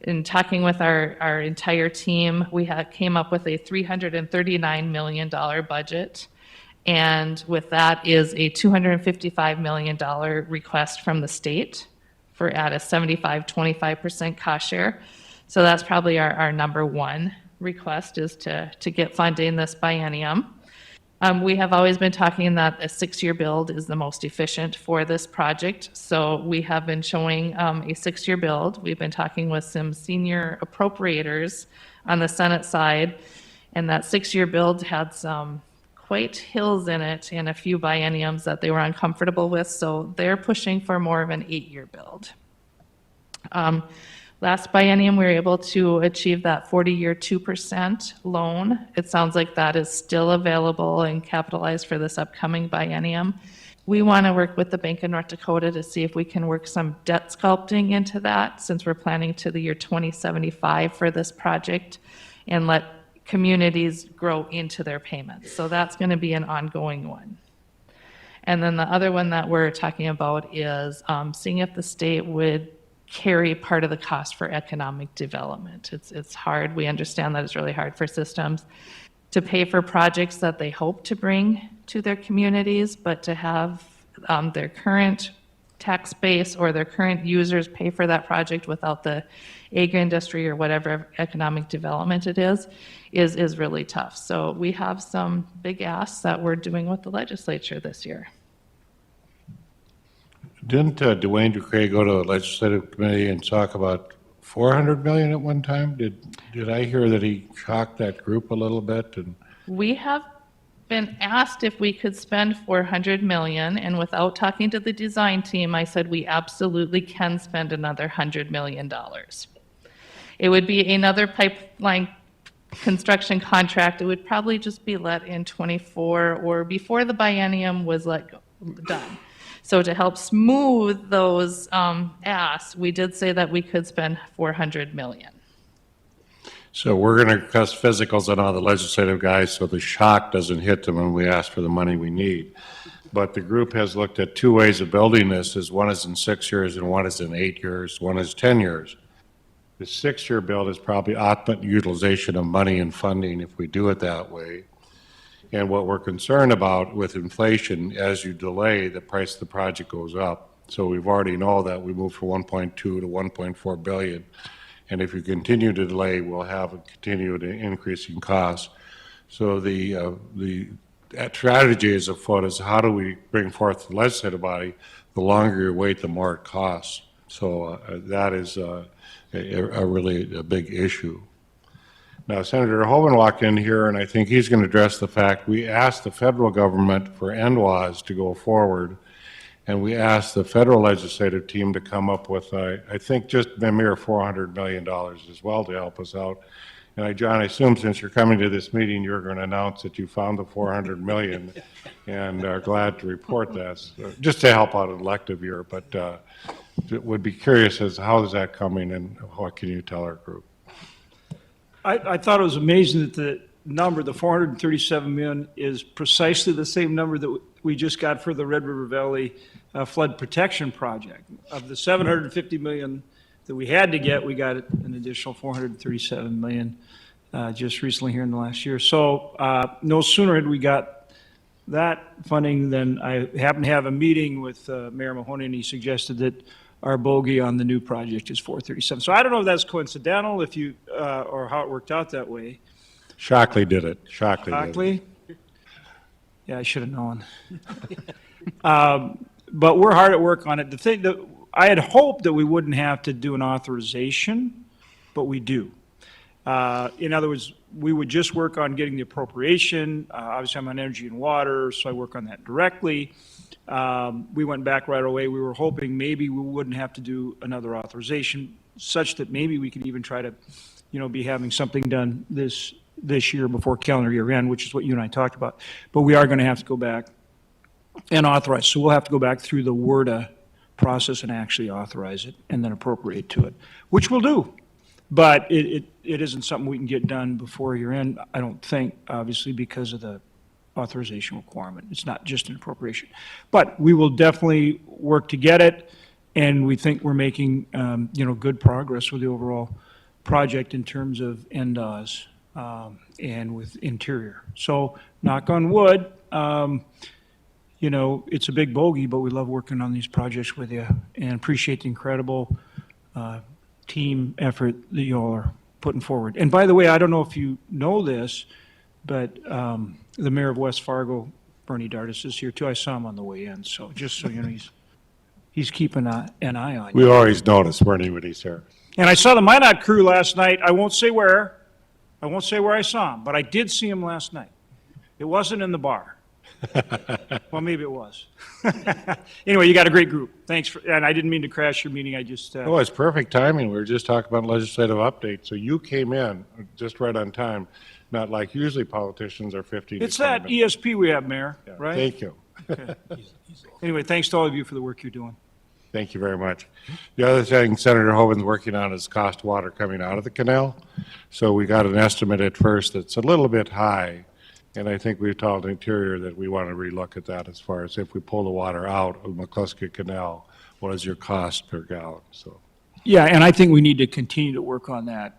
In talking with our entire team, we came up with a $339 million budget. And with that is a $255 million request from the state for at a 75-25% cost share. So that's probably our number one request, is to get funding this biennium. We have always been talking that a 6-year build is the most efficient for this project. So we have been showing a 6-year build. We've been talking with some senior appropriators on the Senate side, and that 6-year build had some quite hills in it and a few bienniums that they were uncomfortable with. So they're pushing for more of an 8-year build. Last biennium, we were able to achieve that 40-year 2% loan. It sounds like that is still available and capitalized for this upcoming biennium. We want to work with the Bank of North Dakota to see if we can work some debt sculpting into that, since we're planning to the year 2075 for this project, and let communities grow into their payments. So that's going to be an ongoing one. And then the other one that we're talking about is seeing if the state would carry part of the cost for economic development. It's hard. We understand that it's really hard for systems to pay for projects that they hope to bring to their communities, but to have their current tax base or their current users pay for that project without the agri-industry or whatever economic development it is really tough. So we have some big asks that we're doing with the legislature this year. Didn't Dwayne Ducray go to the legislative committee and talk about 400 million at one time? Did I hear that he shocked that group a little bit? And we have been asked if we could spend 400 million, and without talking to the design team, I said we absolutely can spend another $100 million. It would be another pipeline construction contract. It would probably just be let in 24 or before the biennium was done. So to help smooth those asks, we did say that we could spend 400 million. so we're going to request physicals on all the legislative guys so the shock doesn't hit them when we ask for the money we need. But the group has looked at two ways of building this, is one is in 6 years and one is in 8 years, one is 10 years. The 6-year build is probably optimal utilization of money and funding if we do it that way. And what we're concerned about with inflation, as you delay, the price of the project goes up. So we've already know that we moved from 1.2 to 1.4 billion. And if you continue to delay, we'll have a continued increase in costs. So the strategy is afoot is how do we bring forth the legislative body? The longer you wait, the more it costs. So that is a really a big issue. Now, Senator Hoeven walked in here, and I think he's going to address the fact we asked the federal government for NWAS to go forward, and we asked the federal legislative team to come up with, I think, just a mere $400 million as well to help us out. And John, I assume since you're coming to this meeting, you're going to announce that you found the $400 million, and are glad to report that, so, just to help out an elective year. But would be curious as to how is that coming, and what can you tell our group? I thought it was amazing that the number, the 437 million, is precisely the same number that we just got for the Red River Valley Flood Protection Project. Of the 750 million that we had to get, we got an additional 437 million just recently here in the last year. So no sooner had we got that funding than I happened to have a meeting with Mayor Mahoney, and he suggested that our bogey on the new project is 437. So I don't know if that's coincidental, if you or how it worked out that way. Shockley did it. Shockley. Shockley? Yeah, I should have known. But we're hard at work on it. The thing that I had hoped that we wouldn't have to do an authorization, but we do. In other words, we would just work on getting the appropriation. Obviously, I'm on energy and water, so I work on that directly. We went back right away. We were hoping maybe we wouldn't have to do another authorization, such that maybe we could even try to, be having something done this year before calendar year end, which is what you and I talked about. But we are going to have to go back and authorize. So we'll have to go back through the WRDA process and actually authorize it and then appropriate to it, which we'll do. But it isn't something we can get done before year end, I don't think, obviously, because of the authorization requirement. It's not just an appropriation. But we will definitely work to get it, and we think we're making, good progress with the overall project in terms of NDOS and with interior. So, knock on wood, it's a big bogey, but we love working on these projects with you and appreciate the incredible team effort that you all are putting forward. And by the way, I don't know if you know this, but the mayor of West Fargo, Bernie Dardis, is here too. I saw him on the way in, so just so you know, he's keeping an eye on you. We always notice when anybody's here. And I saw the Minot crew last night. I won't say where I saw him, but I did see him last night. It wasn't in the bar. Well, maybe it was. Anyway, you got a great group. Thanks, and I didn't mean to crash your meeting. I just... Oh, it's perfect timing. We were just talking about legislative updates, so you came in just right on time, not like usually politicians are 15 It's to 20 that minutes. ESP we have, Mayor, Yeah, right? Thank you. Okay. Anyway, thanks to all of you for the work you're doing. Thank you very much. The other thing Senator Hoeven's working on is cost water coming out of the canal. So we got an estimate at first that's a little bit high. And I think we've told Interior that we want to relook at that as far as if we pull the water out of McCluskey Canal, what is your cost per gallon? So, Yeah, and I think we need to continue to work on that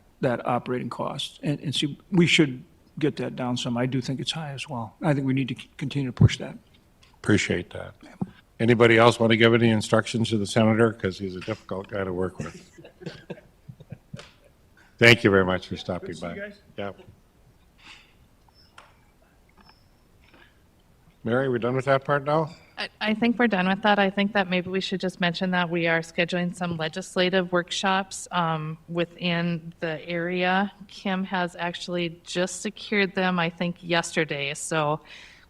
operating cost and see, we should get that down some. I do think it's high as well. I think we need to continue to push that. appreciate that. Anybody else want to give any instructions to the senator? Because he's a difficult guy to work with. Thank you very much for stopping by. Yeah. Mary, we done with that part now? I think we're done with that. I think that maybe we should just mention that we are scheduling some legislative workshops within the area. Kim has actually just secured them, I think, yesterday. So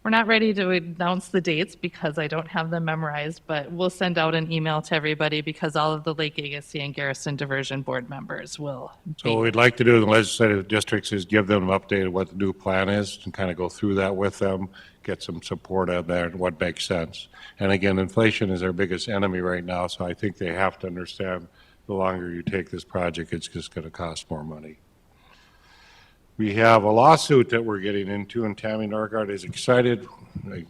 we're not ready to announce the dates because I don't have them memorized, but we'll send out an email to everybody because all of the Lake Agassiz and Garrison Diversion Board members will. So what we'd like to do in the legislative districts is give them an update of what the new plan is and kind of go through that with them, get some support out there and what makes sense. And again, inflation is our biggest enemy right now, so I think they have to understand the longer you take this project, it's just going to cost more money. We have a lawsuit that we're getting into, and Tammy Norgard is excited,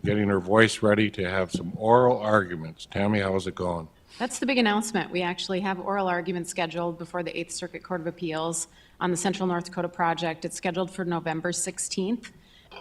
getting her voice ready to have some oral arguments. Tammy, how's it going? That's the big announcement. We actually have oral arguments scheduled before the 8th Circuit Court of Appeals on the Central North Dakota project. It's scheduled for November 16th.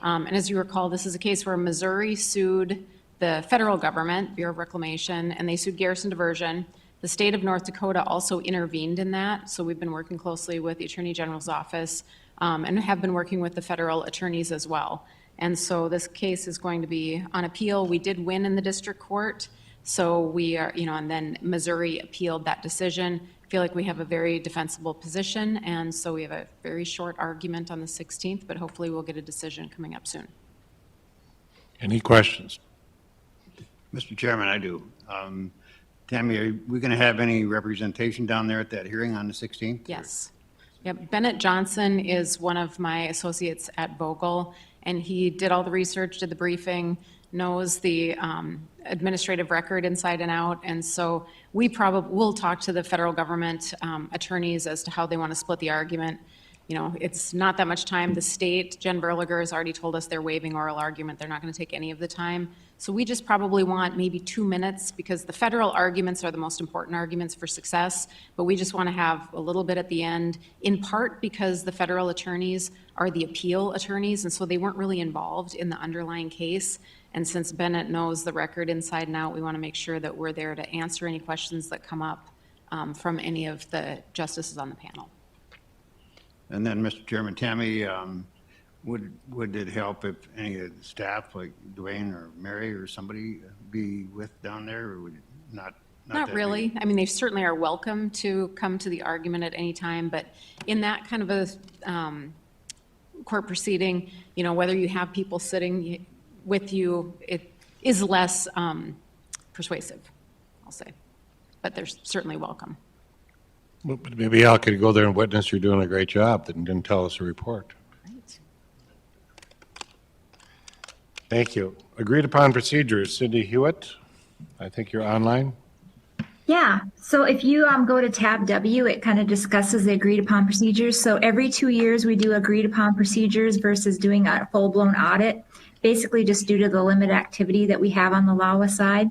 And as you recall, this is a case where Missouri sued the federal government, Bureau of Reclamation, and they sued Garrison Diversion. The state of North Dakota also intervened in that, so we've been working closely with the Attorney General's office and have been working with the federal attorneys as well. And so this case is going to be on appeal. We did win in the district court, so we are, and then Missouri appealed that decision. I feel like we have a very defensible position, and so we have a very short argument on the 16th, but hopefully we'll get a decision coming up soon. Any questions? Mr. Chairman, I do. Tammy, are we going to have any representation down there at that hearing on the 16th? Yes. Yep. Bennett Johnson is one of my associates at Vogel, and he did all the research, did the briefing, knows the administrative record inside and out. And so we probably will talk to the federal government attorneys as to how they want to split the argument. It's not that much time. The state, Jen Berliger, has already told us they're waiving oral argument. They're not going to take any of the time. So we just probably want maybe 2 minutes because the federal arguments are the most important arguments for success. But we just want to have a little bit at the end, in part because the federal attorneys are the appeal attorneys, and so they weren't really involved in the underlying case. And since Bennett knows the record inside and out, we want to make sure that we're there to answer any questions that come up from any of the justices on the panel. And then, Mr. Chairman, Tammy, would it help if any of the staff, like Dwayne or Mary or somebody, be with down there, or would it not? Not really. I mean, they certainly are welcome to come to the argument at any time, but in that kind of a court proceeding, whether you have people sitting with you, it is less persuasive, I'll say. But they're certainly welcome. Well, but maybe Al could go there and witness you're doing a great job, then didn't tell us a report. Right. Thank you. Agreed upon procedures. Cindy Hewitt, I think you're online. Yeah, so if you go to tab W, it kind of discusses the agreed upon procedures. So every 2 years we do agreed upon procedures versus doing a full-blown audit, basically just due to the limited activity that we have on the LAWA side.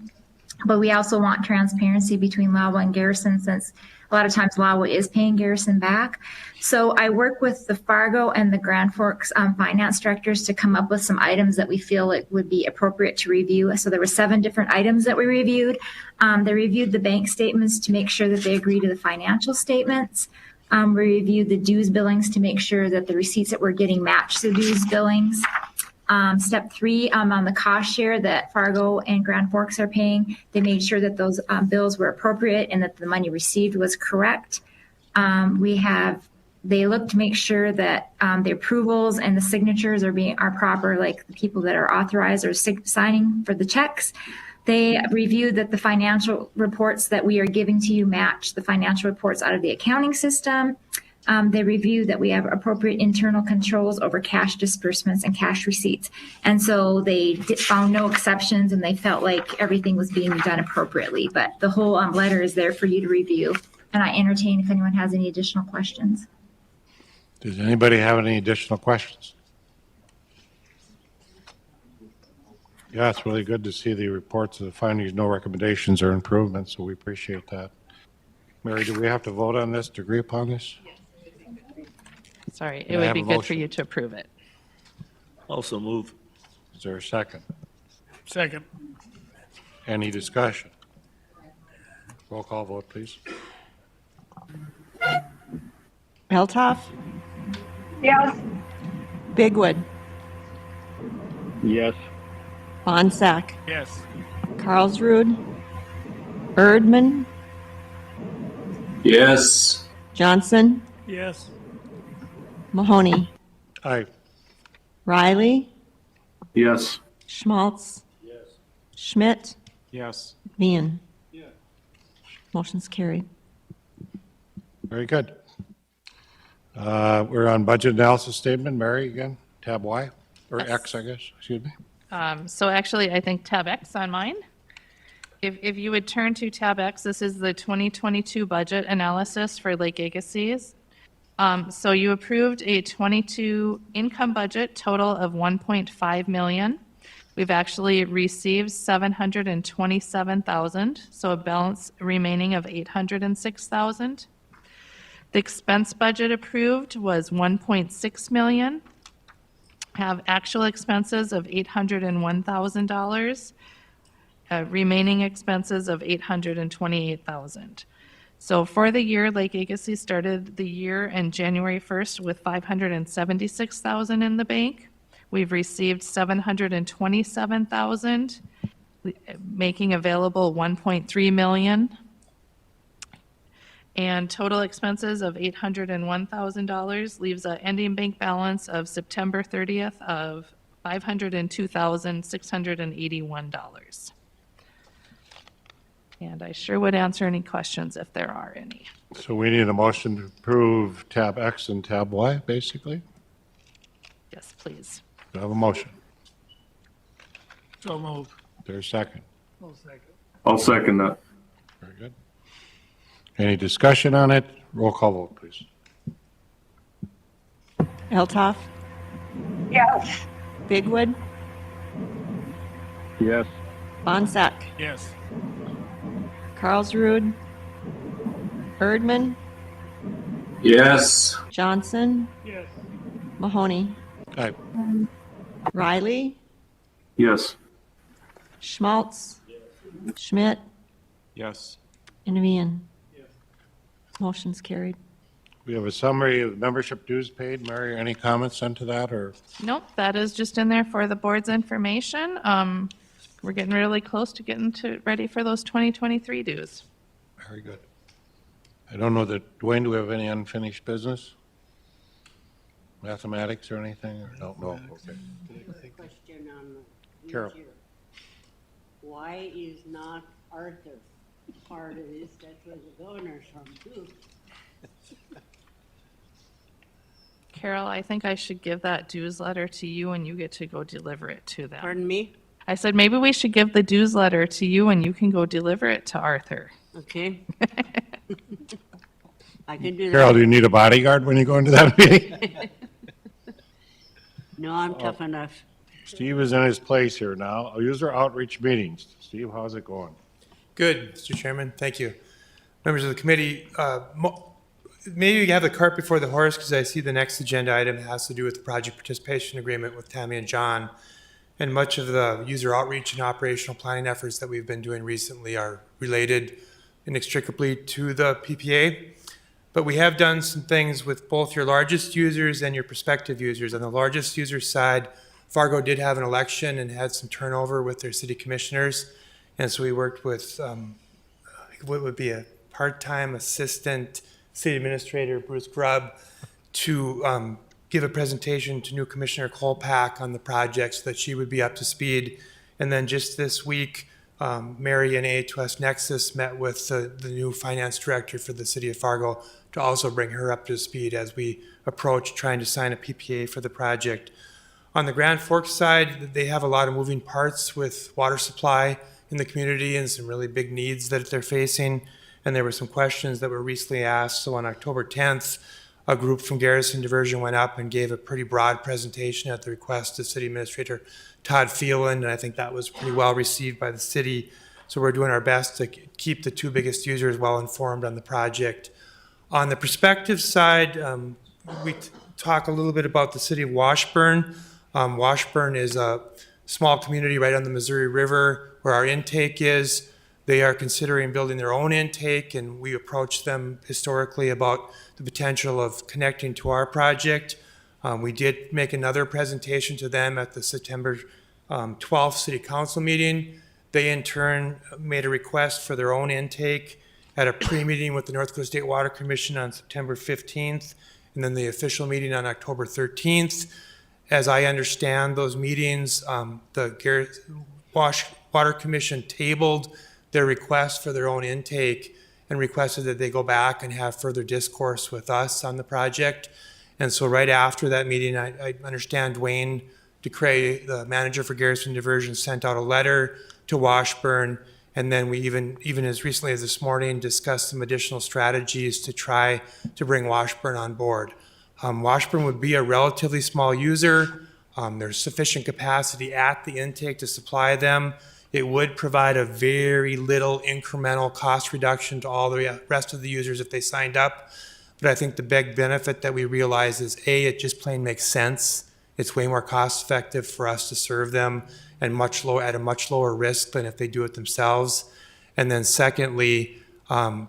But we also want transparency between LAWA and Garrison, since a lot of times LAWA is paying Garrison back. So I work with the Fargo and the Grand Forks finance directors to come up with some items that we feel it would be appropriate to review. So there were 7 different items that we reviewed. They reviewed the bank statements to make sure that they agree to the financial statements. We reviewed the dues billings to make sure that the receipts that we're getting match the dues billings. Step 3, on the cost share that Fargo and Grand Forks are paying, they made sure that those bills were appropriate and that the money received was correct. They look to make sure that the approvals and the signatures are proper, like the people that are authorized or signing for the checks. They reviewed that the financial reports that we are giving to you match the financial reports out of the accounting system. They reviewed that we have appropriate internal controls over cash disbursements and cash receipts. And so they found no exceptions, and they felt like everything was being done appropriately. But the whole letter is there for you to review. And I entertain if anyone has any additional questions. Does anybody have any additional questions? Yeah, it's really good to see the reports of the findings, no recommendations or improvements, so we appreciate that. Mary, do we have to vote on this, to agree upon this? Sorry, Can it I would have be a good for motion? you to approve it. Also move. Is there a second? Second. Any discussion? Roll call vote, please. Eltoff, Yes. Bigwood, Yes. Bonsack, Yes. Carlsrud, Erdman, Yes. Johnson, Yes. Mahoney, Aye. Riley, Yes. Schmaltz, Schmidt, Yes. Meehan. Motion's carried. Very good. We're on budget analysis statement. Mary, again, tab Y, or Yes. X, I guess, excuse me. So actually, I think tab X on mine. If you would turn to tab X, this is the 2022 budget analysis for Lake Agassiz. So you approved a 22 income budget total of 1.5 million. We've actually received 727,000, so a balance remaining of 806,000. The expense budget approved was 1.6 million. Have actual expenses of $801,000, remaining expenses of $828,000. So for the year, Lake Agassiz started the year in January 1st with $576,000 in the bank. We've received $727,000, making available $1.3 million. And total expenses of $801,000 leaves an ending bank balance of September 30th of $502,681. And I sure would answer any questions if there are any. So we need a motion to approve tab X and tab Y, basically? Yes, please. Do I have a motion? So moved. There's a second. I'll second that. Very good. Any discussion on it? Roll call vote, please. Eltoff, Yes. Bigwood, Yes. Bonsack, Yes. Karlsruhe, Erdman, Yes. Johnson, Yes. Mahoney, Aye. Riley, Yes. Schmaltz, Schmidt, Yes. and Vian. Motion's carried. We have a summary of membership dues paid. Mary, any comments onto that, or? Nope, that is just in there for the board's information. We're getting really close to getting ready for those 2023 dues. Very good. I don't know that, Dwayne, do we have any unfinished business? Mathematics or anything, or no, okay. Question on the Carol. user. Why is not Arthur part of this? That's where the governor's from too. Carol, I think I should give that dues letter to you and you get to go deliver it to them. Pardon me? I said, maybe we should give the dues letter to you and you can go deliver it to Arthur. Okay. I can do that. Carol, do you need a bodyguard when you go into that meeting? No, I'm tough enough. Steve is in his place here now. User outreach meetings. Steve, how's it going? Good, Mr. Chairman, thank you. Members of the committee, maybe you have the cart before the horse because I see the next agenda item has to do with the project participation agreement with Tammy and John. And much of the user outreach and operational planning efforts that we've been doing recently are related inextricably to the PPA. But we have done some things with both your largest users and your prospective users. On the largest user side, Fargo did have an election and had some turnover with their city commissioners. And so we worked with what would be a part-time assistant city administrator, Bruce Grubb, to give a presentation to new Commissioner Kolpak on the project so that she would be up to speed. And then just this week, Mary and A2S Nexus met with the new finance director for the city of Fargo to also bring her up to speed as we approach trying to sign a PPA for the project. On the Grand Forks side, they have a lot of moving parts with water supply in the community and some really big needs that they're facing. And there were some questions that were recently asked. So on October 10th, a group from Garrison Diversion went up and gave a pretty broad presentation at the request of City Administrator Todd Phelan, and I think that was pretty well received by the city. So we're doing our best to keep the two biggest users well informed on the project. On the prospective side, we talk a little bit about the city of Washburn. Washburn is a small community right on the Missouri River where our intake is. They are considering building their own intake, and we approached them historically about the potential of connecting to our project. We did make another presentation to them at the September 12th City Council meeting. They in turn made a request for their own intake at a pre-meeting with the North Dakota State Water Commission on September 15th, and then the official meeting on October 13th. As I understand those meetings, the Water Commission tabled their request for their own intake and requested that they go back and have further discourse with us on the project. And so right after that meeting, I understand Dwayne DeCray, the manager for Garrison Diversion, sent out a letter to Washburn And then we even as recently as this morning, discussed some additional strategies to try to bring Washburn on board. Washburn would be a relatively small user. There's sufficient capacity at the intake to supply them. It would provide a very little incremental cost reduction to all the rest of the users if they signed up. But I think the big benefit that we realize is, A, it just plain makes sense. It's way more cost effective for us to serve them and at a much lower risk than if they do it themselves. And then secondly,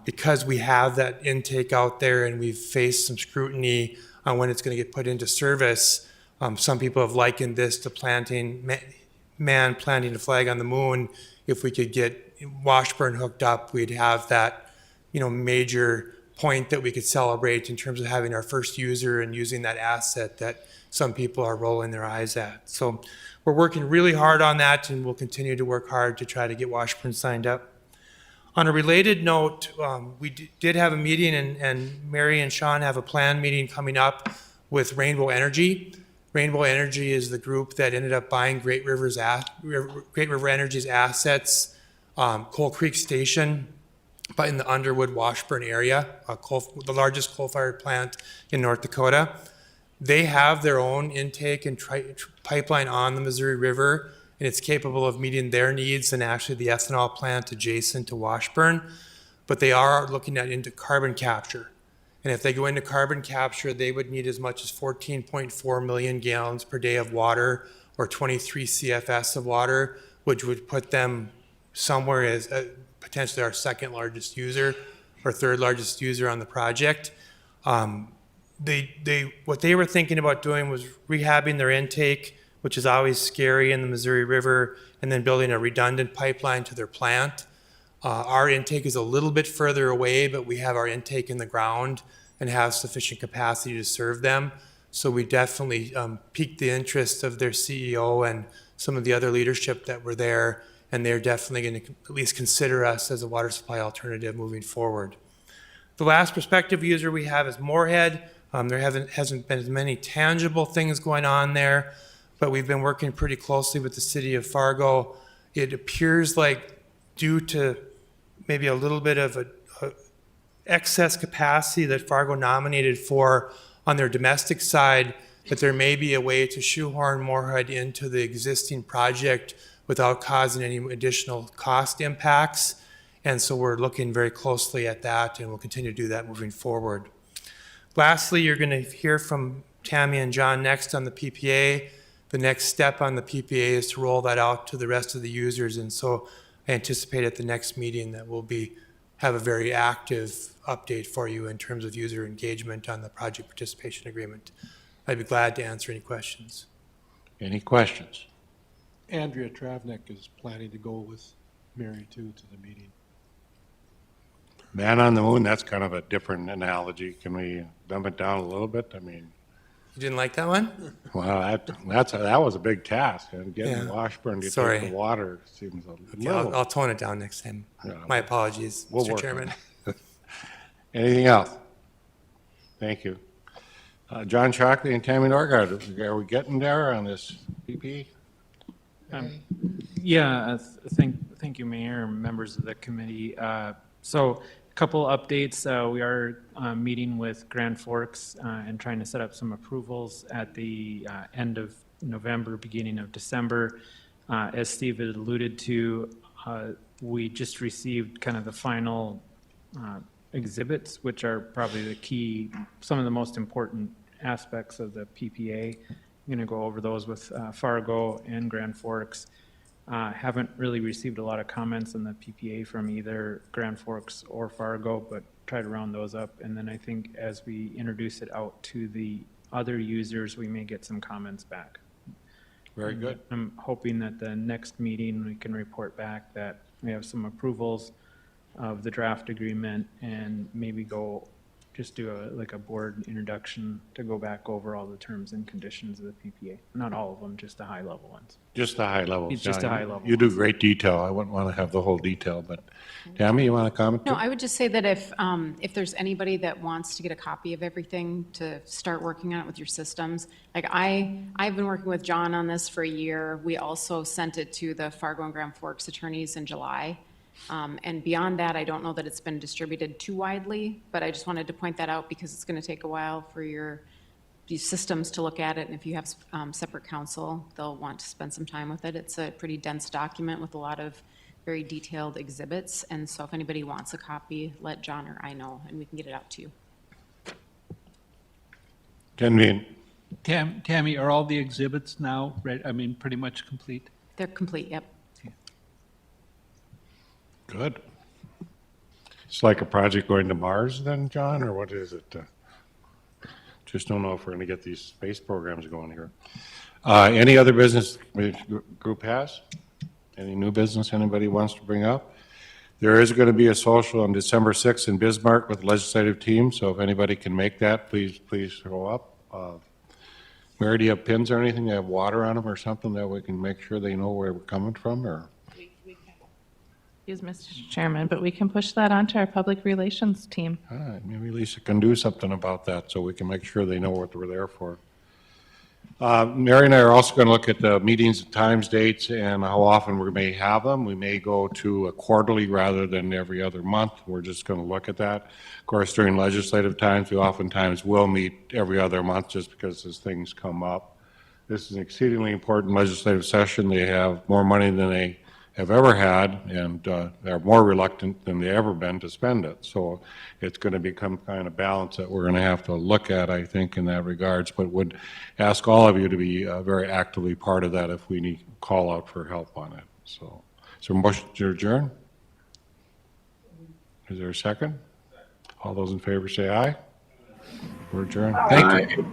because we have that intake out there and we've faced some scrutiny on when it's going to get put into service, some people have likened this to planting a flag on the moon. If we could get Washburn hooked up, we'd have that, major point that we could celebrate in terms of having our first user and using that asset that some people are rolling their eyes at. So we're working really hard on that, and we'll continue to work hard to try to get Washburn signed up. On a related note, we did have a meeting, and Mary and Sean have a planned meeting coming up with Rainbow Energy. Rainbow Energy is the group that ended up buying Great River Energy's assets, Coal Creek Station, but in the Underwood Washburn area, the largest coal-fired plant in North Dakota. They have their own intake and pipeline on the Missouri River, and it's capable of meeting their needs and actually the ethanol plant adjacent to Washburn. But they are looking into carbon capture. And if they go into carbon capture, they would need as much as 14.4 million gallons per day of water, or 23 CFS of water, which would put them somewhere as potentially our second largest user or third largest user on the project. What they were thinking about doing was rehabbing their intake, which is always scary in the Missouri River, and then building a redundant pipeline to their plant. Our intake is a little bit further away, but we have our intake in the ground and have sufficient capacity to serve them. So we definitely piqued the interest of their CEO and some of the other leadership that were there, and they're definitely going to at least consider us as a water supply alternative moving forward. The last prospective user we have is Moorhead. There hasn't been as many tangible things going on there, but we've been working pretty closely with the city of Fargo. It appears like, due to maybe a little bit of a excess capacity that Fargo nominated for on their domestic side, that there may be a way to shoehorn Moorhead into the existing project without causing any additional cost impacts. And so we're looking very closely at that, and we'll continue to do that moving forward. Lastly, you're going to hear from Tammy and John next on the PPA. The next step on the PPA is to roll that out to the rest of the users, and so I anticipate at the next meeting that we'll have a very active update for you in terms of user engagement on the project participation agreement. I'd be glad to answer any questions. Any questions? Andrea Travnik is planning to go with Mary too to the meeting. Man on the moon, that's kind of a different analogy. Can we dumb it down a little bit? I mean, you didn't like that one? Well, that was a big task. And getting Washburn to Sorry. take the water seems a Okay, little. I'll tone it down next time. Yeah. My apologies, We'll Mr. work on Chairman. it. Anything else? Thank you. John Shockley and Tammy Norgard, are we getting there on this PP? Yeah, thank you, Mayor, and members of the committee. So a couple updates. We are meeting with Grand Forks and trying to set up some approvals at the end of November, beginning of December. As Steve had alluded to, we just received kind of the final exhibits, which are probably some of the most important aspects of the PPA. I'm going to go over those with Fargo and Grand Forks. Haven't really received a lot of comments on the PPA from either Grand Forks or Fargo, but try to round those up. And then I think as we introduce it out to the other users, we may get some comments back. Very good. I'm hoping that the next meeting we can report back that we have some approvals of the draft agreement and maybe just do a board introduction to go back over all the terms and conditions of the PPA. Not all of them, just the high level ones. Just the high level. It's just a high level. You do great detail. I wouldn't want to have the whole detail, but Tammy, you want to comment? No, too? I would just say that if there's anybody that wants to get a copy of everything to start working on it with your systems, like I've been working with John on this for a year. We also sent it to the Fargo and Grand Forks attorneys in July. And beyond that, I don't know that it's been distributed too widely, but I just wanted to point that out because it's going to take a while for these systems to look at it. And if you have separate counsel, they'll want to spend some time with it. It's a pretty dense document with a lot of very detailed exhibits. And so if anybody wants a copy, let John or I know, and we can get it out to you. Convene. Tammy, are all the exhibits now, right, I mean, pretty much complete? They're complete, yep. Good. It's like a project going to Mars then, John, or what is it? Just don't know if we're going to get these space programs going here. Any other business group has? Any new business anybody wants to bring up? There is going to be a social on December 6th in Bismarck with the legislative team, so if anybody can make that, please show up. Mary, do you have pins or anything that have water on them or something that we can make sure they know where we're coming from, or? Excuse me, Mr. Chairman, but we can push that onto our public relations team. All right, maybe Lisa can do something about that so we can make sure they know what we're there for. Mary and I are also going to look at the meetings, times, dates, and how often we may have them. We may go to a quarterly rather than every other month. We're just going to look at that. Of course, during legislative times, we oftentimes will meet every other month just because as things come up. This is an exceedingly important legislative session. They have more money than they have ever had, and they're more reluctant than they've ever been to spend it. So it's going to become kind of balance that we're going to have to look at, I think, in that regards, but would ask all of you to be very actively part of that if we need call out for help on it. So motion to adjourn? Is there a second? All those in favor say aye. We're adjourned. Thank you.